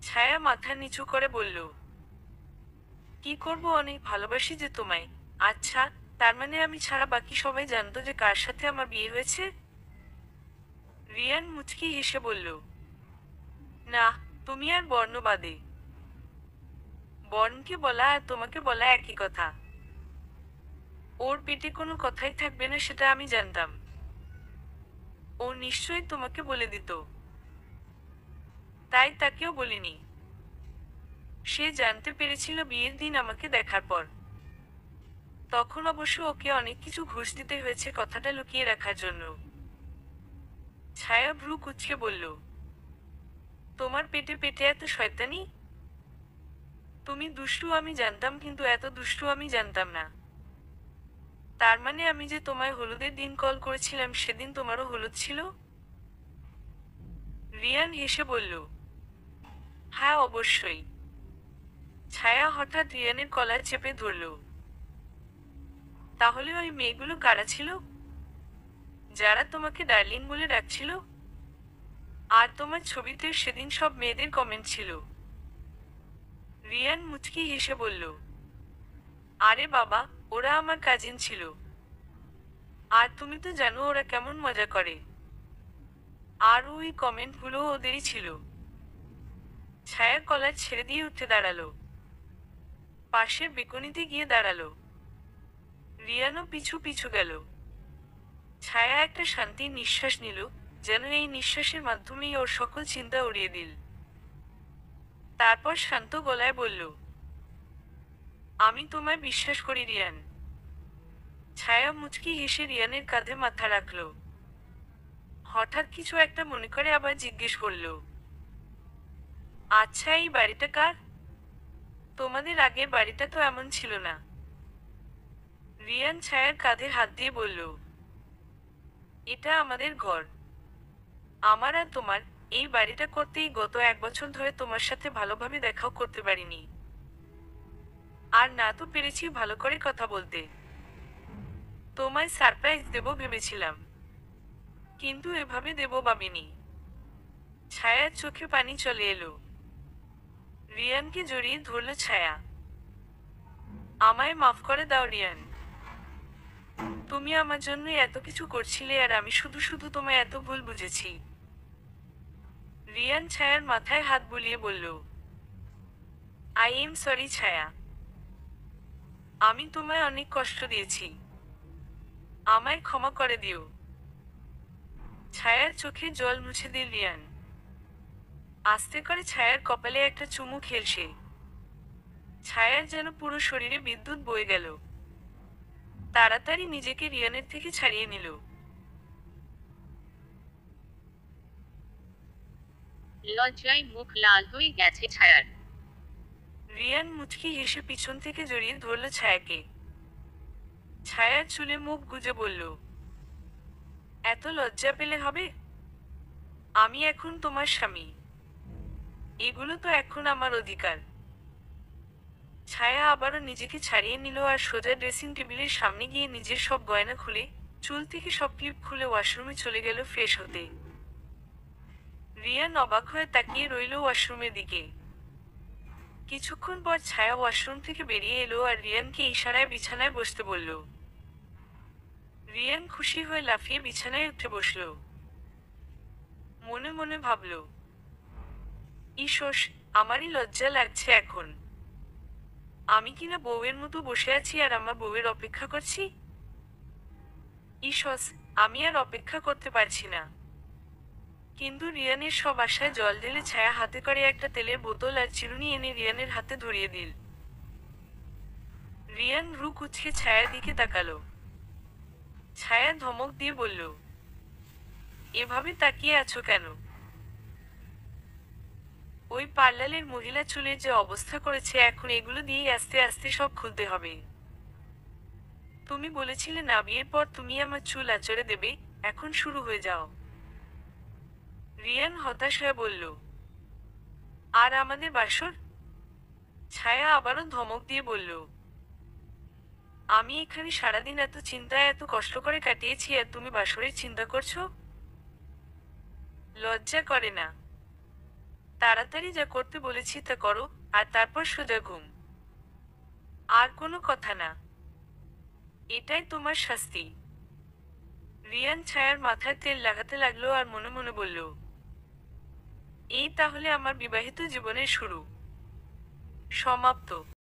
ছায়া মাথা নিচু করে বলল, কি করব, অনেক ভালোবাসি যে তোমায়। আচ্ছা, তার মানে আমি ছাড়া বাকি সবাই জানতো যে কার সাথে আমার বিয়ে হয়েছে? রিয়ান মুচকি হেসে বলল, না, তুমি আর বর্ণ বাদে। বর্ণকে বলা আর তোমাকে বলা একই কথা। ওর পেটে কোনো কথাই থাকবে না সেটা আমি জানতাম। ও নিশ্চয়ই তোমাকে বলে দিত। তাই তাকেও বলিনি। সে জানতে পেরেছিল বিয়ের দিন আমাকে দেখার পর। তখন অবশ্য ওকে অনেক কিছু ঘুষ দিতে হয়েছে কথাটা লুকিয়ে রাখার জন্য। ছায়া ভ্রু কুঁচকে বলল, তোমার পেটে পেটে এত শয়তানি? তুমি দুষ্টু আমি জানতাম, কিন্তু এত দুষ্টু আমি জানতাম না। তার মানে আমি যে তোমায় হলুদের দিন কল করেছিলাম সেদিন তোমারও হলুদ ছিল? রিয়ান হেসে বলল, হ্যাঁ অবশ্যই। ছায়া হঠাৎ রিয়ানের কলার চেপে ধরল। তাহলে ওই মেয়েগুলো কারা ছিল? যারা তোমাকে ডার্লিং বলে ডাকছিল? আর তোমার ছবিতে সেদিন সব মেয়েদের কমেন্ট ছিল। রিয়ান মুচকি হেসে বলল, আরে বাবা, ওরা আমার কাজিন ছিল। আর তুমি তো জানো ওরা কেমন মজা করে। আর ওই কমেন্টগুলো ওদেরই ছিল। ছায়া কলার ছেড়ে দিয়ে উঠে দাঁড়ালো। পাশের বেকনিতে গিয়ে দাঁড়ালো। রিয়ানও পিছু পিছু গেল। ছায়া একটা শান্তির নিঃশ্বাস নিল, যেন এই নিঃশ্বাসের মাধ্যমেই ওর সকল চিন্তা উড়িয়ে দিল। তারপর শান্ত গলায় বলল, আমি তোমায় বিশ্বাস করি রিয়ান। ছায়া মুচকি হেসে রিয়ানের কাঁধে মাথা রাখল। হঠাৎ কিছু একটা মনে করে আবার জিজ্ঞেস করল, আচ্ছা এই বাড়িটা কার? তোমাদের আগের বাড়িটা তো এমন ছিল না। রিয়ান ছায়ার কাঁধে হাত দিয়ে বলল, এটা আমাদের ঘর। আমার আর তোমার। এই বাড়িটা করতেই গত 1 বছর ধরে তোমার সাথে ভালোভাবে দেখাও করতে পারিনি। আর না তো পেরেছি ভালো করে কথা বলতে। তোমায় সারপ্রাইজ দেব ভেবেছিলাম, কিন্তু এভাবে দেব ভাবিনি। ছায়ার চোখে পানি চলে এলো। রিয়ানকে জড়িয়ে ধরল ছায়া। আমায় মাফ করে দাও রিয়ান। তুমি আমার জন্য এত কিছু করছিলে আর আমি শুধু শুধু তোমায় এত ভুল বুঝেছি। রিয়ান ছায়ার মাথায় হাত বুলিয়ে বলল, আই এম সরি ছায়া। আমি তোমায় অনেক কষ্ট দিয়েছি। আমায় ক্ষমা করে দিও। ছায়ার চোখে জল মুছে দিল রিয়ান। আস্তে করে ছায়ার কপালে একটা চুমু খেলছে। ছায়ার যেন পুরো শরীরে বিদ্যুৎ বয়ে গেল। তাড়াতাড়ি নিজেকে রিয়ানের থেকে ছাড়িয়ে নিল। লজ্জায় মুখ লাল হয়ে গেছে ছায়ার। রিয়ান মুচকি হেসে পিছন থেকে জড়িয়ে ধরল ছায়াকে। ছায়ার চুলে মুখ গুজে বলল, এত লজ্জা পেলে হবে? আমি এখন তোমার স্বামী। এগুলো তো এখন আমার অধিকার। ছায়া আবারও নিজেকে ছাড়িয়ে নিল আর সোজা ড্রেসিং টেবিলের সামনে গিয়ে নিজের সব গয়না খুলে, চুল থেকে সব ক্লিপ খুলে ওয়াশরুমে চলে গেল ফ্রেশ হতে। রিয়ান অবাক হয়ে তাকিয়ে রইল ওয়াশরুমের দিকে। কিছুক্ষণ পর ছায়া ওয়াশরুম থেকে বেরিয়ে এলো আর রিয়ানকে ইশারায় বিছানায় বসতে বলল। রিয়ান খুশি হয়ে লাফিয়ে বিছানায় উঠে বসল। মনে মনে ভাবল, ইসস, আমারই লজ্জা লাগছে এখন। আমি কিনা বউয়ের মতো বসে আছি আর আমার বউয়ের অপেক্ষা করছি। ইসস, আমি আর অপেক্ষা করতে পারছি না। কিন্তু রিয়ানের সব আশায় জল ঢেলে ছায়া হাতে করে একটা তেলের বোতল আর চিরুনি এনে রিয়ানের হাতে ধরিয়ে দিল। রিয়ান ভ্রু কুঁচকে ছায়ার দিকে তাকালো। ছায়া ধমক দিয়ে বলল, এভাবে তাকিয়ে আছো কেন? ওই পার্লারের মহিলা চুলের যে অবস্থা করেছে এখন এগুলো দিয়েই আস্তে আস্তে সব খুলতে হবে। তুমি বলেছিলে না বিয়ের পর তুমি আমার চুল আঁচড়ে দেবে, এখন শুরু হয়ে যাও। রিয়ান হতাশ হয়ে বলল, আর আমাদের বাসর? ছায়া আবারও ধমক দিয়ে বলল, আমি এখানে সারাদিন এত চিন্তায় এত কষ্ট করে কাটিয়েছি আর তুমি বাসরের চিন্তা করছো? লজ্জা করে না? তাড়াতাড়ি যা করতে বলেছি তা করো, আর তারপর সোজা ঘুম। আর কোনো কথা না। এটাই তোমার শাস্তি। রিয়ান ছায়ার মাথায় তেল লাগাতে লাগলো আর মনে মনে বলল, এই তাহলে আমার বিবাহিত জীবনের শুরু, সমাপ্ত।